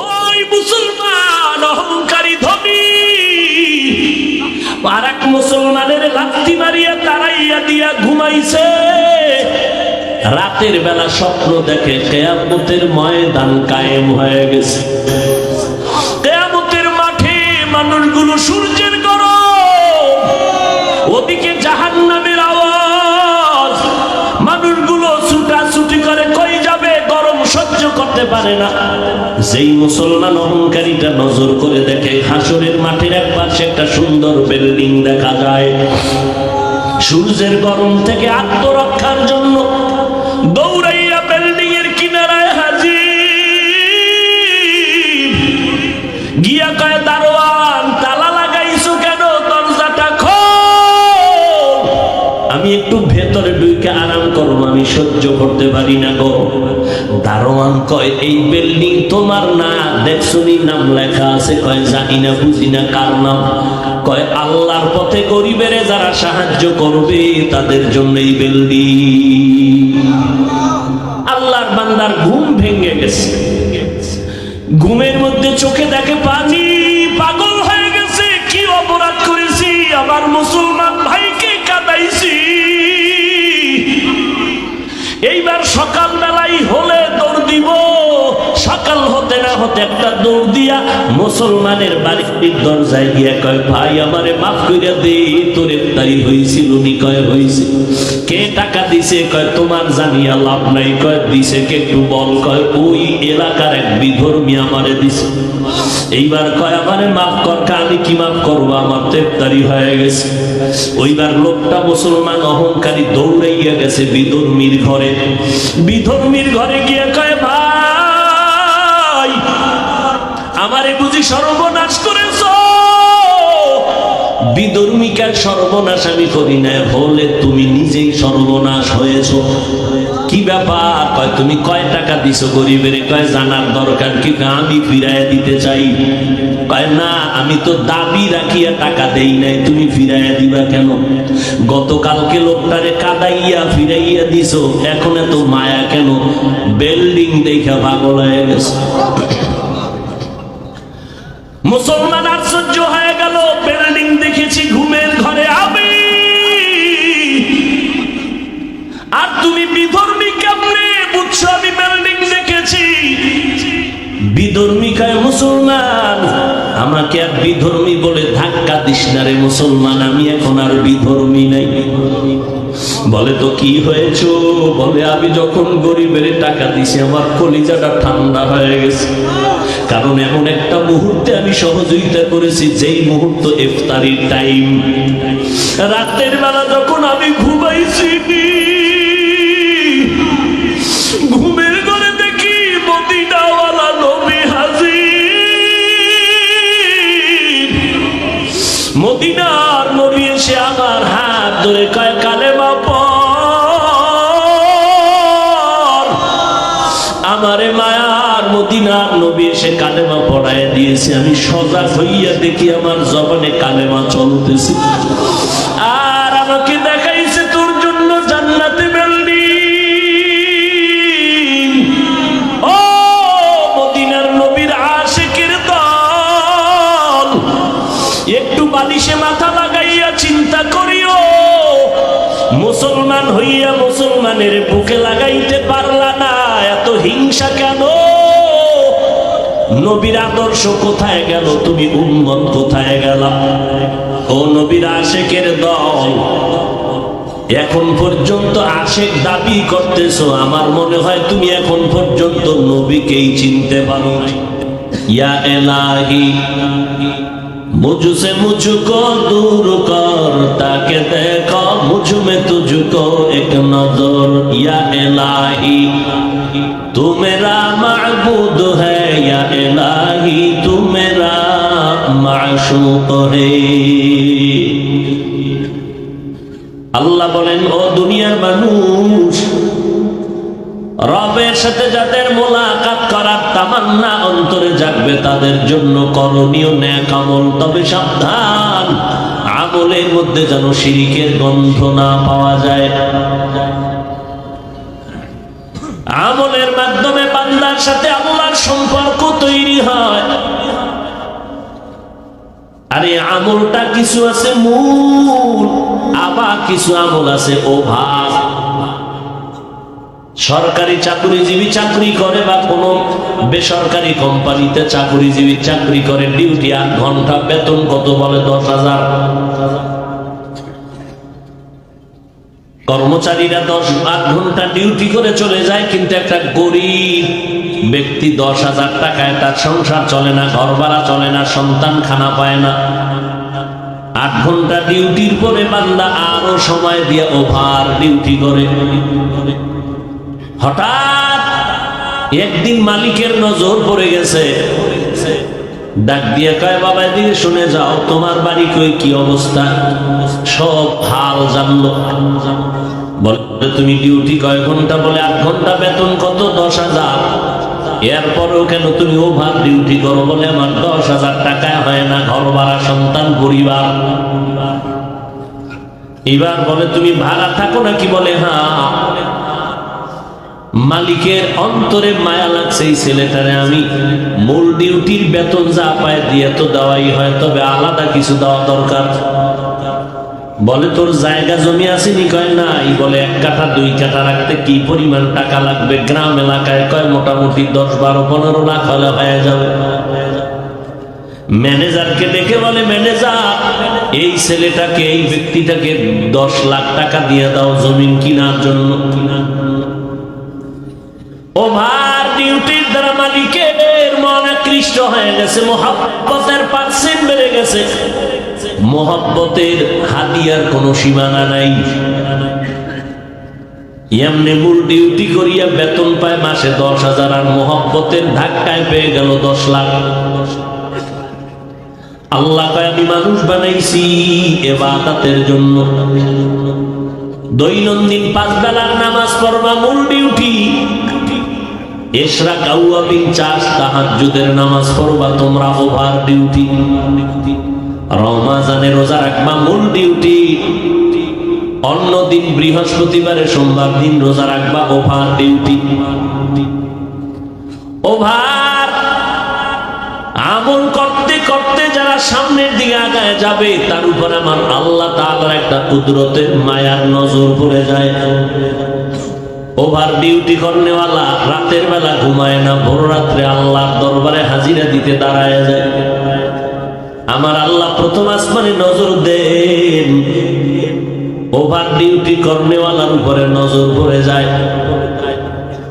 ওই মুসলমান অহংকারী ধনী আর এক মুসলমানের লাথি মারিয়া তাড়াইয়া দিয়া ঘুমাইছে। রাতের বেলা স্বপ্ন দেখে কিয়ামতের ময়দান কায়েম হয়ে গেছে। কিয়ামতের মাঠে মানুষগুলো সূর্যের গরম, ওদিকে জাহান্নামের আওয়াজ, মানুষগুলো ছুটাছুটি করে কই যাবে, গরম সহ্য করতে পারে না। যেই মুসলমান অহংকারীটা নজর করে দেখে হাসরের মাঠের এক পাশে একটা সুন্দর বিল্ডিং দেখা যায়। সূর্যের গরম থেকে আত্মরক্ষার জন্য দৌড়াইয়া বিল্ডিং এর কিনারায় হাজির। গিয়া কয়, দারোয়ান তালা লাগাইছো কেন, দরজাটা খোল, আমি একটু ভেতরে ঢুকে আরাম করবো, আমি সহ্য করতে পারি না গো। দারোয়ান কয়, এই বিল্ডিং তোমার না, দেখছনি নাম লেখা আছে? কয়, জানি না, বুঝি না, কার নাম? কয়, আল্লাহর পথে গরিবের যারা সাহায্য করবে তাদের জন্য এই বিল্ডিং। আল্লাহর বান্দার ঘুম ভেঙে গেছে। ঘুমের মধ্যে চোখে দেখে পানি, পাগল হয়ে গেছে। কি অপরাধ করেছি, আমার মুসলমান ভাইকে কাঁদাইছি। এইবার সকাল বেলায় হলে দৌড় দিব, সকাল হতে না হতে একটা দৌড় দিয়া মুসলমানের বাড়ির দরজায় গিয়া কয়, ভাই আমারে মাফ কইরা দে, তোর ইফতারি হইছিল নি? কয়, হইছে। কে টাকা দিছে? কয়, তোমার জানিয়া লাভ নাই। কয়, দিছে কে একটু বল? কয়, ওই এলাকার এক বিধর্মী আমারে দিছে। এইবার কয়, আমারে মাফ কর। আমি কি মাফ করবো, আমার তো ইফতারি হয়ে গেছে। ওইবার লোকটা মুসলমান অহংকারী দৌড়াইয়া গেছে বিধর্মীর ঘরে। বিধর্মীর ঘরে গিয়ে কয়, ভাই আমারে বুঝি সর্বনাশ করেছ? বিধর্মীকার সর্বনাশ আমি করি না, হলে তুমি নিজেই সর্বনাশ হয়েছ। কি ব্যাপার? কয়, তুমি কয় টাকা দিছো গরিবের? কয়, জানার দরকার কি, আমি ফিরাইয়া দিতে চাই। কয়, না, আমি তো দাবি রাখিয়া টাকা দেই নাই, তুমি ফিরাইয়া দিবা কেন? গতকালকে লোকটারে কাদাইয়া ফিরাইয়া দিছো, এখন এত মায়া কেন? বিল্ডিং দেখা পাগল হয়ে গেছে। মুসলমান আশ্চর্য হয়ে গেল, বিল্ডিং দেখেছি ঘুমের ঘরে আমি, আর তুমি বিধর্মী কেমনে বুঝছো আমি বিল্ডিং দেখেছি? বিধর্মী কয়, মুসলমান আমাকে আর বিধর্মী বলে ধাক্কা দিস না রে মুসলমান, আমি এখন আর বিধর্মী নাই। বলে, তো কি হয়েছে? বলে, আমি যখন গরিবের টাকা দিছি আমার কলিজাটা ঠান্ডা হয়ে গেছে, কারণ এমন একটা মুহূর্তে আমি সহযোগিতা করেছি যেই মুহূর্ত ইফতারির টাইম। রাতের বেলা যখন আমি ঘুমাইছি, ঘুমের ঘরে দেখি মদিনাওয়ালা নবী হাজির। মদিনার নবী এসে আমার হাত ধরে কয়, কালেমা পড়। আমারে মায়ার মদিনার নবী এসে কালেমা পড়ায় দিয়েছে। আমি সজাগ হইয়া দেখি আমার জবানে কালেমা চলতেছে, আর আমাকে দেখাইছে তোর জন্য জান্নাতে বিল্ডিং। ও মদিনার নবীর আশিকের দল, একটু বালিশে মাথা লাগাইয়া চিন্তা করিও। মুসলমান হইয়া মুসলমানের বুকে লাগাইতে পারলা না, এত হিংসা কেন? নবীর আদর্শ কোথায় গেল? তুমি উম্মত কোথায় গেল? ও নবীর আশিকের দল, এখন পর্যন্ত আশিক দাবি করতেছো, আমার মনে হয় তুমি এখন পর্যন্ত নবীকেই চিনতে পারো না। ইয়া ইলাহি मुझसे मुझको दूर कर, ताके देखो मुझ में तुझको एक नजर। या इलाही तू मेरा माबूद है, या इलाही तू मेरा माशूक है। আল্লাহ বলেন, ও দুনিয়ার মানুষ, রবের সাথে যাদের মোলাকাত করার তামান্না অন্তরে জাগবে তাদের জন্য করণীয় নেক আমল। তবে সাবধান, আমলের মধ্যে যেন শিরকের গন্ধ না পাওয়া যায়। আমলের মাধ্যমে বান্দার সাথে আল্লাহ পরিবার সম্পর্ক তৈরি হয়। আর এই আমলটা কিছু আছে মূল, আবার কিছু আমল আছে অভাব। সরকারি চাকরিজীবী চাকরি করে বা কোনো বেসরকারি কোম্পানিতে চাকরিজীবী চাকরি করে, ডিউটি 8 ঘন্টা, বেতন কত বলে 10,000। কর্মচারীরা 8 ঘন্টা ডিউটি করে চলে যায়, কিন্তু একটা গরিব ব্যক্তি 10,000 টাকায় তার সংসার চলে না, ঘর ভাড়া চলে না, সন্তান খানা পায় না। 8 ঘন্টা ডিউটির পরে বান্দা আরো সময় দিয়ে ওভার ডিউটি করে। হঠাৎ একদিন মালিকের নজর পড়ে গেছে, ডাক দিয়ে কয়, বাবা এদিকে শুনে যাও, তোমার বাড়ি কই, কি অবস্থা, সব হাল জানলো। বলে তুমি ডিউটি কয় ঘন্টা? বলে 8 ঘন্টা, বেতন কত? 10,000। এরপরেও কেন তুমি ওভার ডিউটি করো? বলে আমার 10,000 টাকায় হয় না, ঘর ভাড়া, সন্তান, পরিবার। এবার বলে তুমি ভাড়া থাকো নাকি? বলে হ্যাঁ। মালিকের অন্তরে মায়া লাগছে, এই ছেলেটারে আমি মূল ডিউটির বেতন যা পায় দিয়ে তো দেওয়াই হয়, তবে আলাদা কিছু দেওয়া দরকার। বলে তোর জায়গা জমি আসেনি? কয় নাই। বলে 1 কাঠা 2 কাঠা রাখতে কি পরিমাণ টাকা লাগবে? গ্রাম এলাকায় কয় মোটামুটি 10, 12, 15 লাখ হলে হয়ে যাবে। ম্যানেজারকে ডেকে বলে, ম্যানেজার এই ছেলেটাকে, এই ব্যক্তিটাকে 10 লাখ টাকা দিয়ে দাও জমিন কেনার জন্য। ওভার ডিউটির দ্বারা মালিকের মন আকৃষ্ট হয়ে গেছে, মহব্বতের পার্সেন্ট বেড়ে গেছে। মহব্বতের হাদিয়ার কোনো সীমানা নাই। এমনি মূল ডিউটি করিয়া বেতন পায় মাসে 10,000, আর মহব্বতের ধাক্কায় পেয়ে গেল 10 লাখ। আল্লাহ কয় আমি মানুষ বানাইছি ইবাদতের জন্য। দৈনন্দিন 5 বেলার নামাজ পড়বা মূল ডিউটি। ইশরাক, আওয়াবিন, চাষ, তাহাজ্জুদের নামাজ পড়বা তোমরা ওভার ডিউটি। রমজানে রোজা রাখবা মূল ডিউটি। অন্য দিন বৃহস্পতিবারে, সোমবার দিন রোজা রাখবা ওভার ডিউটি। ওভার আমল করতে করতে যারা সামনের দিকে আগায় যাবে, তার উপর আমার আল্লাহ তাআলার একটা কুদরতের মায়ার নজর পড়ে যায়। ওভার ডিউটি করনেওয়ালা রাতের বেলা ঘুমায় না, ভোর রাত্রে আল্লাহর দরবারে হাজিরা দিতে দাঁড়ায় যায়। আমার আল্লাহ প্রথম আসমানে নজর দেন, ওভার ডিউটি করনেওয়ালার উপরে নজর পড়ে যায়।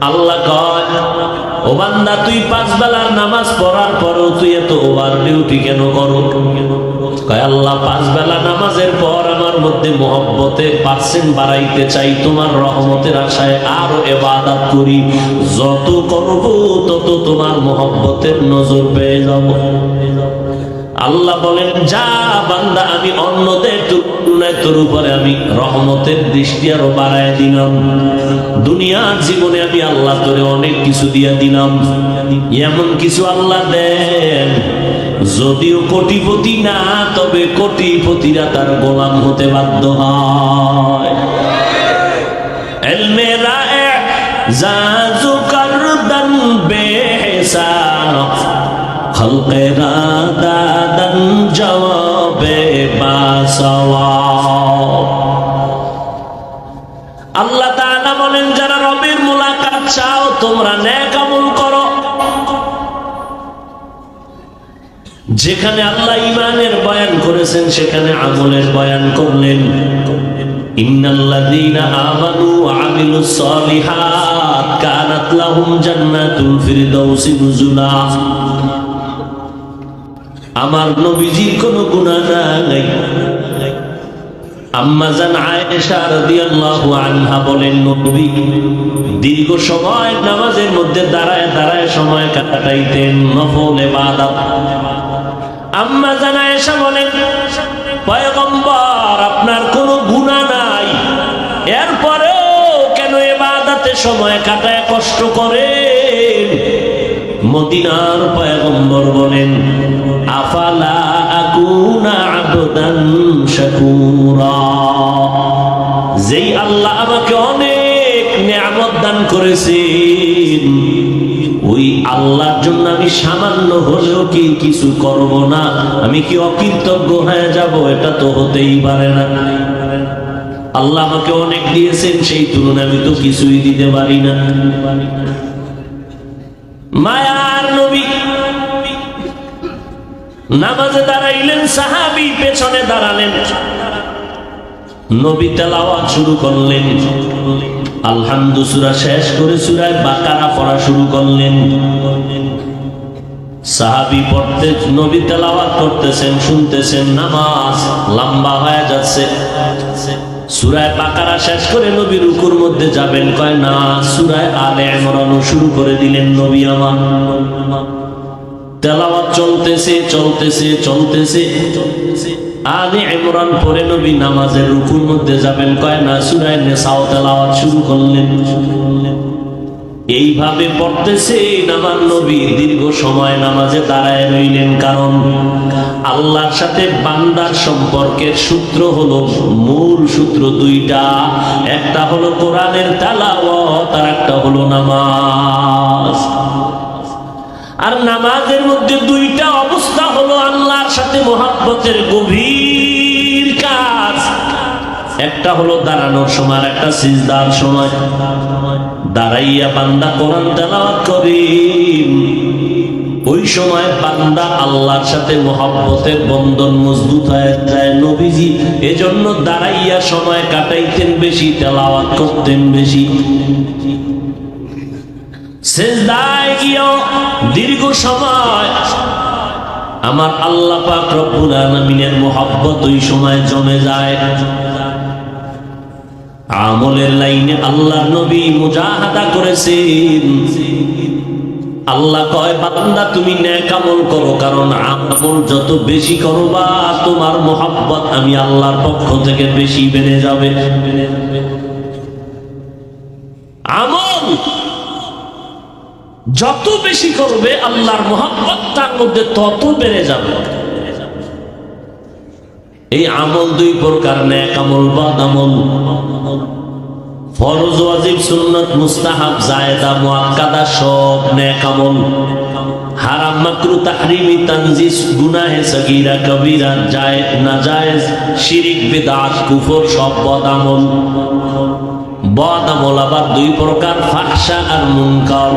আল্লাহ কয়, ও বান্দা তুই 5 বেলার নামাজ পড়ার পরও তুই এত ওভার ডিউটি কেন করো? কয় আল্লাহ 5 বেলা নামাজের পর আমার মধ্যে মহব্বতের পার্সেন্ট বাড়াইতে চাই, তোমার রহমতের আশায় আরো ইবাদত করি। যত করব তত তোমার মহব্বতের নজর পেয়ে যাব। আল্লাহ বলেন, যা বান্দা আমি অন্যদের তুলনায় তোর উপরে আমি রহমতের দৃষ্টি আরো বাড়ায় দিলাম। দুনিয়ার জীবনে আমি আল্লাহ তোরে অনেক কিছু দিয়া দিলাম। এমন কিছু আল্লাহ দেন যদিও কোটিপতি না, তবে কোটিপতিরা তার গোলাম হতে বাধ্য হয়। ইলমে রায়ে জাজু করদান বেহিসাব, খলকেরা দাদান জবাবে বাসওয়াব। আল্লাহ তাআলা বলেন, যারা রবের মুলাকাত চাও তোমরা নেক আমল করো। যেখানে আল্লাহ ঈমানের বয়ান করেছেন সেখানে আমলের বয়ান করলেন। ইন্নাল্লাযীনা আমানু ওয়া আমিলুস সালিহাত কানাত লাহুম জান্নাতুল ফিরদাউসি নুজুলা। আমার নবীজির কোনো গুনাহ নাই। আম্মা জান আয়েশা রাদিয়াল্লাহু আনহা বলেন, নবী দীর্ঘ সময় নামাজের মধ্যে দাঁড়ায় দাঁড়ায় সময় কাটাইতেন, নফল ইবাদত। আম্মা জান আয়েশা বলেন, পয়গম্বর আপনার কোনো গুনাহ নাই, এরপরেও কেন ইবাদতে সময় কাটায় কষ্ট করেন? মদিনার পয়গম্বর বলেন, আফালা আকুনা আবদান শাকুরা। যেই আল্লাহ আমাকে অনেক নিয়ামত দান করেছেন, ওই ওই আল্লাহর জন্য আমি সামান্য হলেও কি কিছু করব না, আমি কি অকৃতজ্ঞ হয়ে যাব? এটা তো হতেই পারে না। আল্লাহ আমাকে অনেক দিয়েছেন, সেই তুলনায় আমি তো কিছুই দিতে পারি না। মায়ার নবী নামাজে দাঁড়াইলেন, সাহাবী পেছনে দাঁড়ালেন। নবী তেলাওয়াত শুরু করলেন, আলহামদু সূরা শেষ করে সূরা বাকারা পড়া শুরু করলেন। সাহাবী পড়তে, নবী তেলাওয়াত করতেছেন, শুনতেছেন, নামাজ লম্বা হয়ে যাচ্ছে। সূরা বাকারা শেষ করে নবী রুকুর মধ্যে যাবেন, কয় না, সূরা আলে ইমরান শুরু করে দিলেন নবী আমার। তেলাওয়াত চলতেছে চলতেছে চলতেছে, আলে ইমরান পড়ে নবী নামাজের রুকুর মধ্যে যাবেন, কয় না, সূরা নিসা তেলাওয়াত শুরু করলেন। এইভাবে পড়তেছে আমার নবী দীর্ঘ সময় নামাজে দাঁড়ায় রইলেন। কারণ আল্লাহর সাথে বান্দার সম্পর্কের সূত্র হলো, মূল সূত্র দুইটা, একটা হলো কোরআনের তেলাওয়াত আর একটা হলো নামাজ। আর নামাজের মধ্যে দুইটা অবস্থা হলো আল্লাহর সাথে মহব্বতের গভীর কাজ। একটা হলো দাঁড়ানোর সময়, একটা সিজদার সময়। দাঁড়াইয়া বান্দা কোরআন তেলাওয়াত করে, ওই সময় বান্দা আল্লাহর সাথে মহব্বতের বন্ধন মজবুত হয়ে যায়। নবীজি এজন্য দাঁড়াইয়া সময় কাটাইতেন বেশি, তেলাওয়াত করতেন বেশি। সিজদায় গিয়েও দীর্ঘ সময় আমার আল্লাহ পাক রব্বুল আলামিনের মহব্বত ওই সময় জমে যায়। আমলের লাইনে আল্লাহর নবী মুজাহাদা করেছেন। আল্লাহ কয়, বান্দা তুমি নেক আমল করো, কারণ আমল যত বেশি করবা তোমার মহব্বত আমি আল্লাহর পক্ষ থেকে বেশি বেড়ে যাবে। আমল যত বেশি করবে আল্লাহর মহব্বত তার মধ্যে তত বেড়ে যাবে। এই আমল দুই প্রকার, নেক আমল, বদ আমল। ফরজ, ওয়াজিব, সুন্নাত, মুস্তাহাব, জায়েদা, মুআক্কাদা সব নেক আমল। হারাম, মাকরুহ, তাহরিমি, তানজিস, গুনাহে সগীরা, কবিরা, জায়েজ, নাজায়েজ, শিরিক, বিদআত, কুফর সব বদ আমল। বদ আমল আবার দুই প্রকার, ফাহশা আর মুনকার।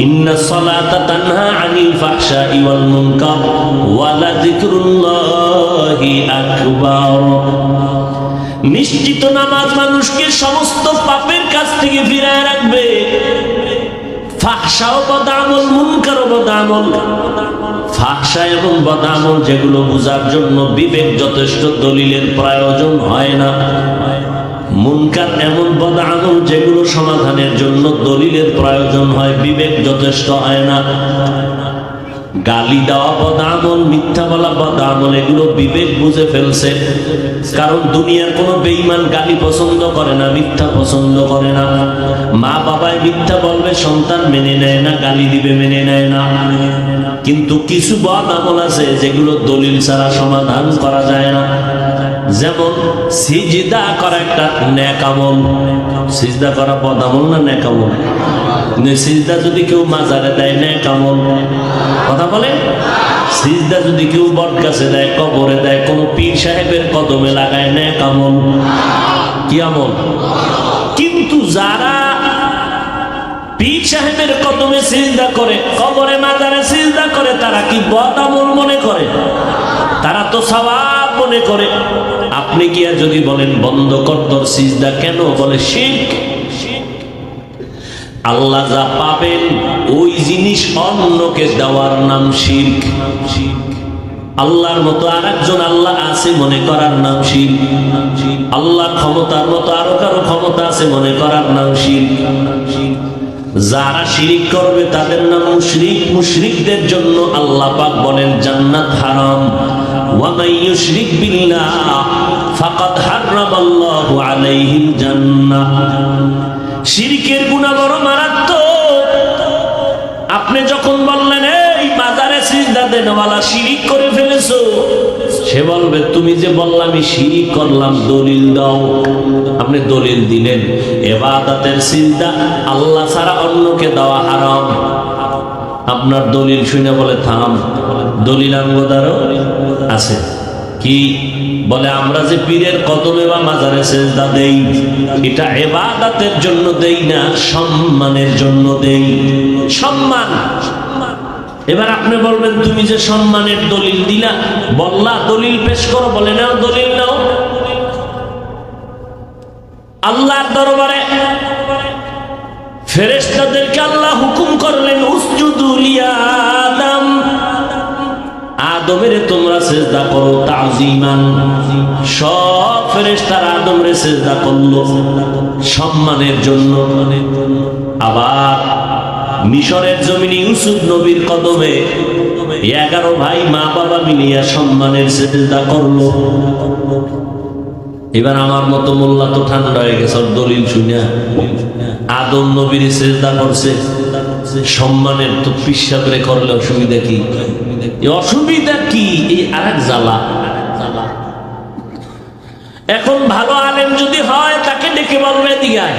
ইন্নাস সালাতা তানহা আনিল ফাহশাই ওয়াল মুনকার ওয়া লাযিকরুল্লাহি আকবার। নিশ্চিত নামাজ মানুষকে সমস্ত পাপের কাছ থেকে ফিরায় রাখবে। ফাহশা ও বদআমল, মুনকার ও বদআমল। ফাহশা এবং বদআমল যেগুলো বোঝার জন্য বিবেক যথেষ্ট, দলিলের প্রয়োজন হয় না। মুনকার এমন বদআমল যেগুলো সমাধানের জন্য দলিলের প্রয়োজন হয়, বিবেক যথেষ্ট হয় না। গালি দেওয়া বদআমল, মিথ্যা বলা বদআমল, এগুলো বিবেক বুঝে ফেলছে। কারণ দুনিয়ার কোনো বেঈমান গালি পছন্দ করে না, মিথ্যা পছন্দ করে না। মা বাবায় মিথ্যা বলবে, সন্তান মেনে নেয় না, গালি দিবে মেনে নেয় না। কিন্তু কিছু বদআমল আছে যেগুলো দলিল ছাড়া সমাধান করা যায় না। যেমন সিজদা করা একটা নেক আমল। সিজদা করা বদআমল না নেক আমল? সিজদা যদি কেউ মাজারে দেয় নেক আমল। কথা বলে, সিজদা যদি কেউ বটগাছে দেয়, কবরে দেয়, কোন পীর সাহেবের কদমে লাগায়, নেক আমল। কি আমল? কিন্তু যারা পীর সাহেবের কদমে সিজদা করে, কবরে মাজারে সিজদা করে, তারা কি বদআমল মনে করে? তারা তো সওয়াব মনে করে। আপনি কি আর যদি বলেন বন্ধ কর তোর সিজদা, কেন? বলে শিরক। আল্লাহ যা পাবেন ওই জিনিস অন্যকে দেওয়ার নাম শিরক। আল্লাহর মতো আরেকজন আল্লাহ আছে মনে করার নাম শিরক। আল্লাহর ক্ষমতার মতো আরো কারো ক্ষমতা আছে মনে করার নাম শিরক। যারা শিরিক করবে তাদের নাম মুশরিক। মুশরিকদের জন্য আল্লাহ পাক বলেন জান্নাত হারাম। ওয়া মান ইউশরিক বিল্লাহ ফাকাদ হারামাল্লাহু আলাইহিল জান্নাহ। শিরকের গুনাহ বড় মারাত্মক। আপনি যখন বললেন এই মাজারে সিজদা দেনওয়ালা শিরিক করে ফেলেছো, সে বলবে তুমি যে বললাম আমি শিরক করলাম, দলিল দাও। আপনি দলিল দিলেন ইবাদতের সিজদা আল্লাহ ছাড়া অন্যকে দেওয়া হারাম। আপনার দলিল শুনে বলে থাম, দলিল আঙ্গদারও আছে কি? বলে আমরা যে পীরের কদমে বা মাজারে সিজদা দেই, এটা ইবাদতের জন্য দেই না, সম্মানের জন্য দেই। সম্মান। এবার আপনি বলবেন তুমি যে সম্মানের দলিল দিলা, বললা দলিল পেশ করো, বলে নাও দলিল নাও। আল্লাহর দরবারে ফেরেশতাদেরকে আল্লাহ হুকুম করলেন উসজুদু লিয়া আদম, আদমের তোমরা সিজদা করো তাজিমান। সব ফেরেশতারা আদমরে সিজদা করলো সম্মানের জন্য। আবার মিশরের জমিনে ইউসুফ নবীর কদমে 11 ভাই মা বাবা মিলিয়া সম্মানের সিজদা করলো। এবার আমার মতো মোল্লা তো ঠান্ডা হয়ে গেছে দলিল শুনে। আদম নবীর সিজদা করছে সম্মানের, তো পিসা করে করলে অসুবিধা কি? অসুবিধা কি? এই আরেক জ্বালা। এখন ভালো আলেম যদি হয় তাকে ডেকে বলবে দিগায়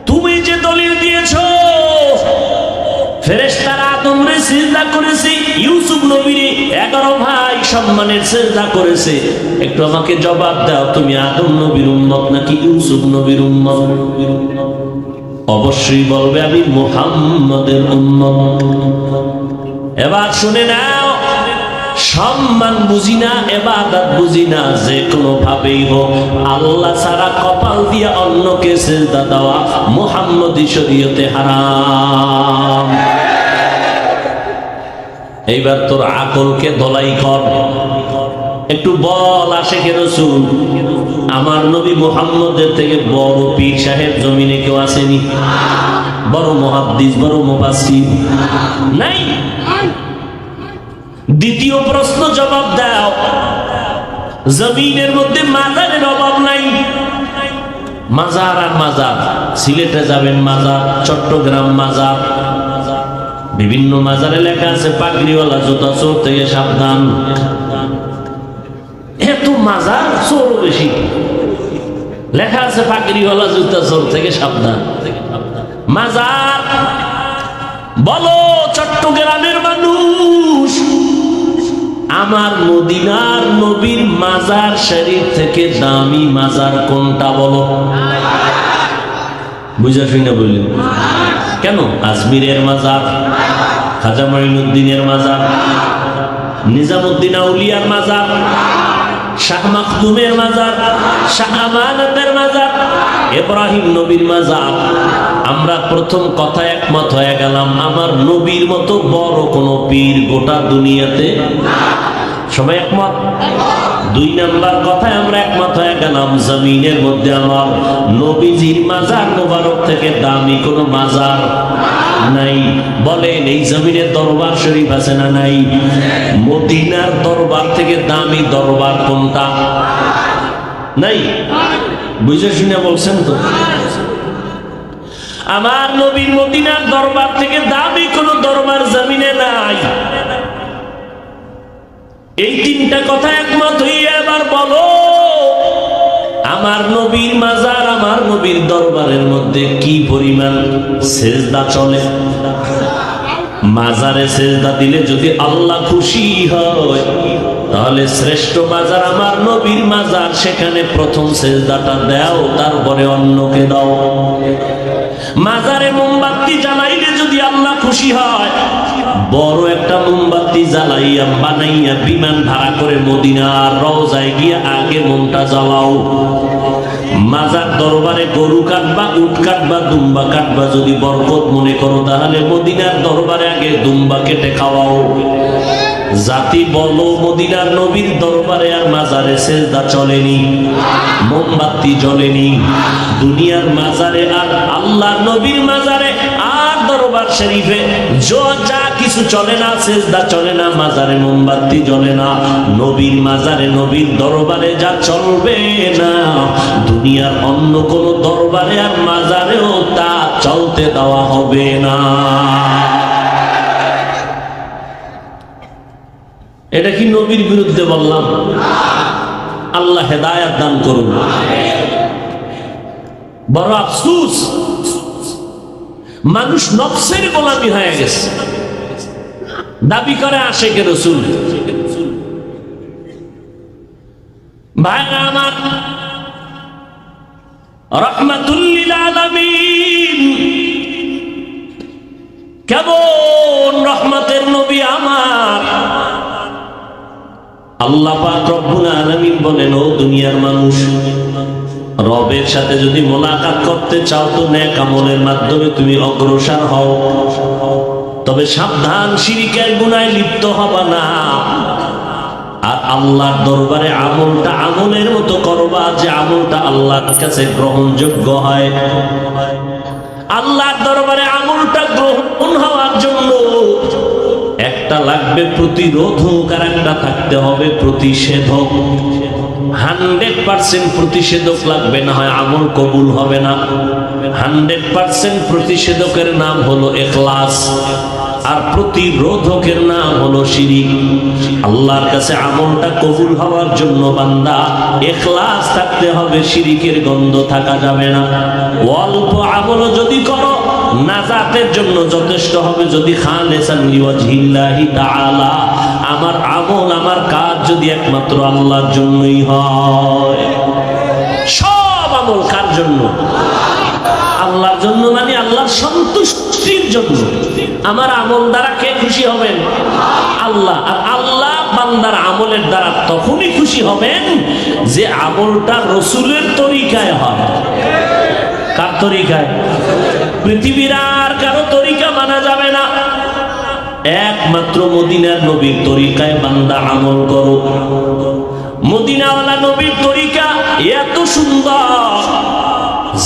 তুমি যে দলিল দিয়েছো ফেরেশতারা আদমরে সিজদা করেছে, ইউসুফ নবীর 11 ভাই সম্মানের সিজদা করেছে, একটু আমাকে জবাব দাও, তুমি আদম নবীর উম্মত নাকি ইউসুফ নবীর উম্মত? অবশ্যই বলবে আমি মুহাম্মদের উম্মত। এবার শুনে নাও, সম্মান বুঝি না, ইবাদত বুঝি না, যে কোনো ভাবেই হোক আল্লাহ ছাড়া কপাল দিয়ে অন্যকে সিজদা দেওয়া মুহাম্মদী শরীয়তে হারাম। এইবার তোর আকলকে ধলাই কর, একটু বল আশিকে রাসূল আমার নবী মুহাম্মদের থেকে বড় পীর সাহেব জমিনে কেউ আসেনি? বড় মুহাদ্দিস, বড় মুফাসসির নাই? দ্বিতীয় প্রশ্ন জবাব দাও, জমিনের মধ্যে মাজারের অভাব নাই? মাজার আর মাজার, সিলেটে যাবেন মাজার, চট্টগ্রাম মাজার, বিভিন্ন মাজারে লেখা আছে পাগড়িওয়ালা জুতা চোর থেকে সাবধান। এত মাজার, চোরও বেশি, লেখা আছে পাগড়িওয়ালা জুতা চোর থেকে সাবধান। মাজার বলো চট্টগ্রামের মানুষ, আমার মদিনার নবীর মাজার শরীফ থেকে দামি মাজার কোনটা বলো? বুঝা শুনে বললেন কেন? আজমিরের মাজার, খাজা মঈনুদ্দিনের মাজার, নিজামুদ্দিন আউলিয়ার মাজার, শাহ মাখদুমের মাজার, শাহ আমানতের মাজার, ইব্রাহিম নবীর মাজার। আমরা প্রথম কথা একমত হয়ে গেলাম আমার নবীর মতো বড় কোনো পীর গোটা দুনিয়াতে। সবাই একমত? 2 নাম্বার কথায় আমরা একমত হয়ে গেলাম জমিনের মধ্যে আমার নবীজির মাজার মোবারক থেকে দামি কোনো মাজার নাই। বলেন এই জমিনে দরবার শরীফ আছে না নাই? মদিনার দরবার থেকে দামি দরবার কোনটা? নাই। বুঝে শুনে বলছেন তো? আমার নবীর মদিনার দরবার থেকে দামি কোনো দরবার জমিনে নাই। এই 3টা কথা একমত হইয়া এবার বলো আমার নবীর মাজার, আমার নবীর দরবারের মধ্যে কি পরিমাণ সিজদা চলে? মাজারে সিজদা দিলে যদি আল্লাহ খুশি হয় তাহলে শ্রেষ্ঠ মাজার আমার নবীর মাজার, সেখানে প্রথম সিজদাটা দাও, তারপরে অন্যকে দাও। মাজারে মোমবাতি জ্বালাইলে যদি আল্লাহ খুশি হয়, বড় একটা মোমবাতি জ্বালাইয়া বানাইয়া বিমান ভাড়া করে মদিনার রওজায় গিয়া আগে মোমটা জ্বালাও। মাজার দরবারে গরু কাটবা, উট কাটবা, দুম্বা কাটবা, যদি বরকত মনে করো তাহলে মদিনার দরবারে আগে দুম্বা কেটে খাওয়াও। জাতি বলো মদিনার নবীর দরবারে আর মাজারে সিজদা চলেনি, মোমবাতি জ্বলেনি। দুনিয়ার মাজারে আর আল্লাহর নবীর মাজারে আর দরবার শরীফে যা কিছু চলে না, সিজদা চলে না, মাজারে মোমবাতি জ্বলে না। নবীর মাজারে নবীর দরবারে যা চলবে না, দুনিয়ার অন্য কোন দরবারে আর মাজারেও তা চলতে দেওয়া হবে না। এটা কি নবীর বিরুদ্ধে বললাম? আল্লাহ হেদায়েত দান করুন। বড় আফসোস, মানুষ নফসের গোলামি হয়ে গেছে, দাবি করে আশিকে রাসূল। ভাইরা আমার, রাহমাতুল লিল আলামিন, কেমন রহমতের নবী আমার। আল্লাহ পাক রব্বুল আলামিন বলেন, ও দুনিয়ার মানুষ, রবের সাথে যদি মোলাকাত করতে চাও তো নেক আমলের মাধ্যমে তুমি অগ্রসর হও, তবে সাবধান, শিরকের গুনাহে লিপ্ত হবা না। আর আল্লাহর দরবারে আমলটা আমলের মতো করবা, যে আমলটা আল্লাহর কাছে গ্রহণযোগ্য হয়। আল্লাহর দরবারে আমলটা গ্রহণ হওয়ার জন্য একটা লাগবে প্রতিরোধক, আর একটা থাকতে হবে প্রতিষেধক। 100% প্রতিষেধক লাগবে, না হয় আমল কবুল হবে না। 100% প্রতিষেধকের নাম হলো ইখলাস, আর প্রতিরোধকের নাম হলো শিরিক। আল্লাহর কাছে আমলটা কবুল হওয়ার জন্য বান্দা ইখলাস থাকতে হবে, শিরিকের গন্ধ থাকা যাবে না। অল্প আমল যদি করো নাজাতের জন্য যথেষ্ট হবে, যদি খালিসান লিওয়াজহিল্লাহি তাআলা, আমার আমল আমার কাজ যদি একমাত্র আল্লাহর জন্যই হয়। সব আমল কার জন্য? আল্লাহর জন্য, মানে আল্লাহর সন্তুষ্টির জন্য। আমার আমল দ্বারা কে খুশি হবেন? আল্লাহ। আর আল্লাহ বান্দার আমলের দ্বারা তখনই খুশি হবেন যে আমলটা রসুলের তরিকায় হয়। কার তরিকায়? পৃথিবীর আর কারো তরিকা মানা যাবে না, একমাত্র মদিনার নবীর তরিকায় বান্দা আমল করো। মদিনাওয়ালা নবীর তরিকা এত সুন্দর,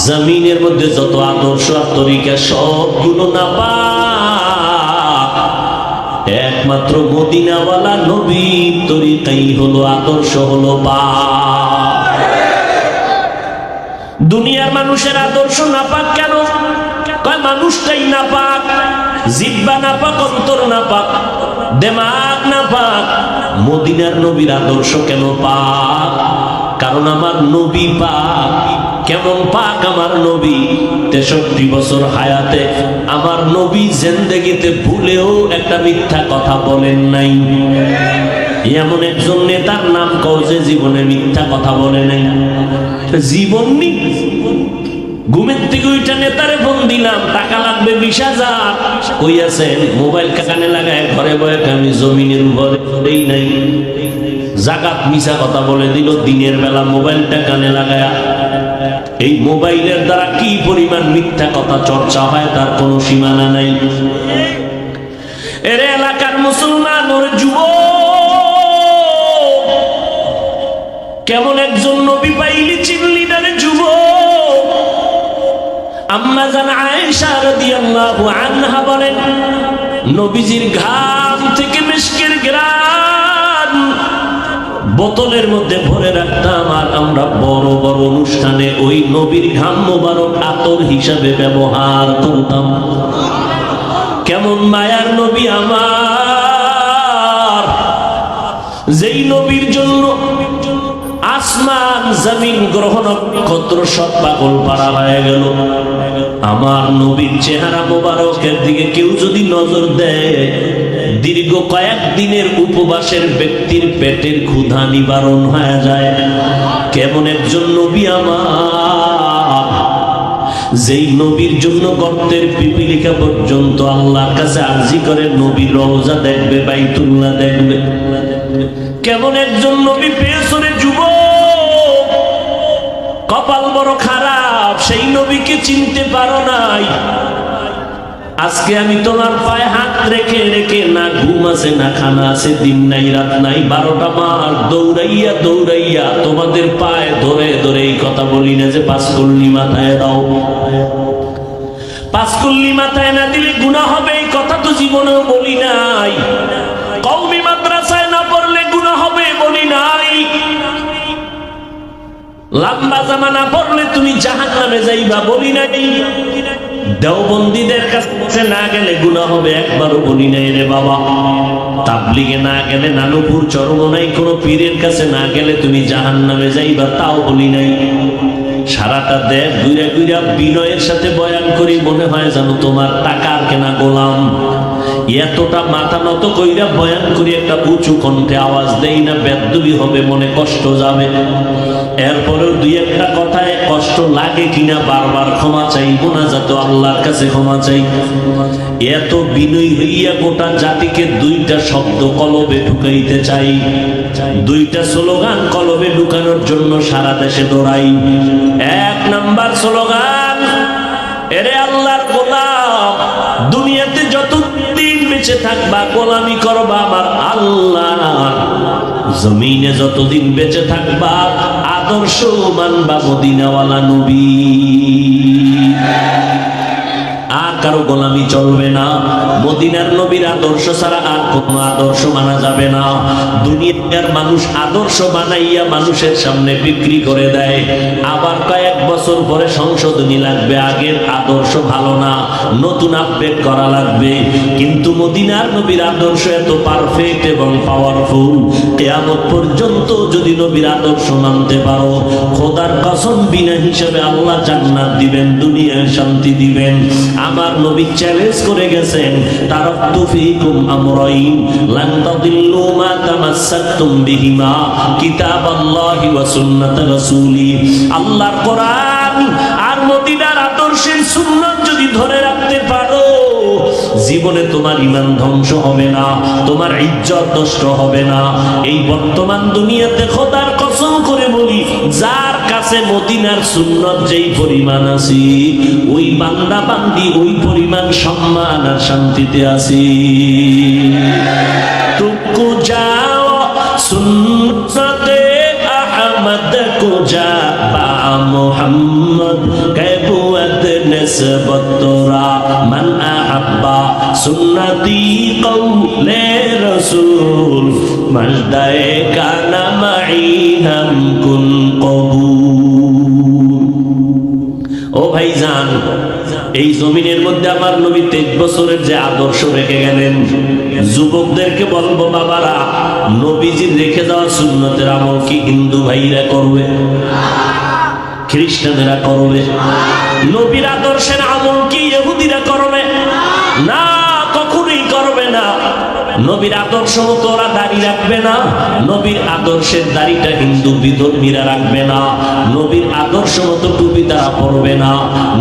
জমিনের মধ্যে যত আদর্শ আর তরিকা সবগুলো নাপাক, একমাত্র মদিনাওয়ালা নবীর তরিকাই হলো আদর্শ, হলো পাক। দুনিয়ার মানুষের আদর্শ নাপাক কেন? কয় মানুষটাই নাপাক, জিহ্বা নাপাক, অন্তর নাপাক, দিমাগ নাপাক। মদিনার নবীর আদর্শ কেন পাক? কারণ আমার নবী পাক। কেমন পাক আমার নবী? 63 বছর হায়াতে আমার নবী জিন্দেগিতে ভুলেও একটা মিথ্যা কথা বলেন নাই। এমন একজন নেতার নাম কও যে জীবনে মিথ্যা কথা বলে নাই। জীবন নি ঘুমের থেকে ওইটা নেতারে ফোন দিলাম, টাকা লাগবে 20,000, কই আছেন? মোবাইল কানে লাগায় ঘরে বয়ে, আমি জমিনের উপরে নাই। জাকাত মিছা কথা বলে দিল, দিনের বেলা মোবাইলটা কানে লাগায়া। এই মোবাইলের দ্বারা কি পরিমাণ মিথ্যা কথা চর্চা হয় তার কোনো সীমানা নাই। এর এলাকার মুসলমান ওর যুবক, কেমন একজন নবী পাইলি চিনলি না রে যুবক? আম্মা জান আয়েশা রাদিয়াল্লাহু আনহা বলেন, নবীজির ঘাম থেকে মিশকের ঘ্রাণ বোতলের মধ্যে ভরে রাখতাম, আর আমরা বড় বড় অনুষ্ঠানে ওই নবীর ঘাম মোবারক আতর হিসাবে ব্যবহার করতাম। কেমন মায়ার নবী আমার, যেই নবীর জন্য আসমান জমিন গ্রহ নক্ষত্র সব পাগল পাড়া হয়ে গেল। আমার নবীর চেহারা মোবারকের দিকে কেউ যদি নজর দেয়, দীর্ঘ কয়েকদিনের উপবাসের ব্যক্তির পেটের ক্ষুধা নিবারণ হয়ে যায়। কেমন একজন নবী আমার, যেই নবীর জন্য গর্তের পিপিলিকা পর্যন্ত আল্লাহর কাছে আরজি করে নবীর রওজা দেখবে, বাইতুল্লাহ দেখবে। কেমন একজন নবী পেয়েছরে যুবক, কপাল বড় খারাপ, সেই নবীকে চিনতে পারো নাই। আজকে আমি তোমার পায়ে হাত রেখে রেখে, না ঘুম আছে না খানা আছে, দিন নাই রাত নাই, 12টা মাস দৌড়াইয়া দৌড়াইয়া তোমাদের পায়ে ধরে ধরে এই কথা বলি না যে 5 কল্লি মাথায় দাও। 5 কল্লি মাথায় না দিলে গুনাহ হবে, এই কথা তো জীবনেও বলি নাই। কওমি মাদ্রাসায় না পড়লে গুনাহ হবে বলি নাই। লম্বা জামানা পড়লে তুমি জাহান্নামে যাইবা বলি নাই। দেওবন্দীদের কাছে না গেলে গুনাহ হবে একবারও বলি নাই রে বাবা। তাবলিগে না গেলে, নানুপুর চরমনাই কোনো পীরের কাছে না গেলে তুমি জাহান্নামে যাইবা, তাও বলি নাই। সারাটা দেশ ঘুরে ঘুরে বিনয়ের সাথে বয়ান করি, মনে হয় যেন তোমার টাকার কেনা গোলাম। এতটা মাথা নত কইরা বয়ান করি, একটা উঁচু কণ্ঠে আওয়াজ দেই না, বেদ্যুবি হবে, মনে কষ্ট যাবে। এরপরেও দুই একটা কথায় কষ্ট লাগে কিনা বারবার ক্ষমা চাই, মোনাজাত আল্লাহর কাছে ক্ষমা চাই। এত বিনয়ী হইয়া গোটা জাতিকে দুইটা শব্দ কলবে ঢুকাইতে চাই, দুইটা স্লোগান কলবে ঢুকানোর জন্য সারা দেশে দৌড়াই। এক নাম্বার স্লোগান, এরে আল্লাহর গোলাম, দুনিয়াতে যতদিন বেঁচে থাকবা গোলামি করবা আমার আল্লাহ, জমিনে যতদিন বেঁচে থাকবা আদর্শ মানবা মদিনাওয়ালা নবী। আর কারো গোলামি চলবে না, মদিনার নবীর আদর্শ ছাড়া আর কোনো আদর্শ মানা যাবে না। দুনিয়ার মানুষ আদর্শ বানাইয়া মানুষের সামনে বিক্রি করে দেয়, আবার কয়েক বছর পরে সংশোধনী লাগবে, আগের আদর্শ ভালো না, নতুন আপডেট করা লাগবে। কিন্তু মদিনার নবীর আদর্শ এত পারফেক্ট এবং পাওয়ারফুল, কিয়ামত পর্যন্ত যদি নবীর আদর্শ মানতে পারো, খোদার কসম বিনা হিসাবে আল্লাহ জান্নাত দিবেন, দুনিয়ায় শান্তি দিবেন। আমার নবী চ্যালেঞ্জ করে গেছেন, তারাকতু ফীকুম আমরাইন লান তাদিল্লু মা তামাসসাকতুম বিহিমা কিতাবাল্লাহি ওয়া সুন্নাত রাসূলি। আল্লাহর কোরআন আর মদিনার আদর্শের সুন্নাত যদি ধরে রাখতে পারো, জীবনে তোমার ঈমান ধ্বংস হবে না, তোমার ইজ্জত নষ্ট হবে না। এই বর্তমান দুনিয়াতে খোদার কসম করে বলি, যার কাছে মদিনার সুন্নাত যেই পরিমাণ আছে, ওই বান্দা বান্দি ওই পরিমাণ সম্মান আর শান্তিতে আছে। তুকু যাও সুন্নতে আহমদ কো যা বা মুহাম্মদ কাবুত নিসবত তোরা মান আহাব্বা সুন্নতি কওলে রাসূল মজদায়ে কানা মাই হাম কুন কবুল। ও ভাইজান, এই জমিনের মধ্যে আমার নবী 23 বছরের যে আদর্শ রেখে গেলেন, যুবকদেরকে বলবো, বাবারা, নবীজির রেখে যাওয়া সুন্নতের আমল কি হিন্দু ভাইরা করবে? খ্রিস্টানেরা করবে? নবীর আদর্শের আমল কি ইহুদিরা করবে? না, কখনোই করবে না। নবীর আদর্শ মতো ওরা দাড়ি রাখবে না, নবীর আদর্শের দাড়িটা হিন্দু বিধর্মীরা রাখবে না, নবীর আদর্শ মতো টুপি তারা পরবে না,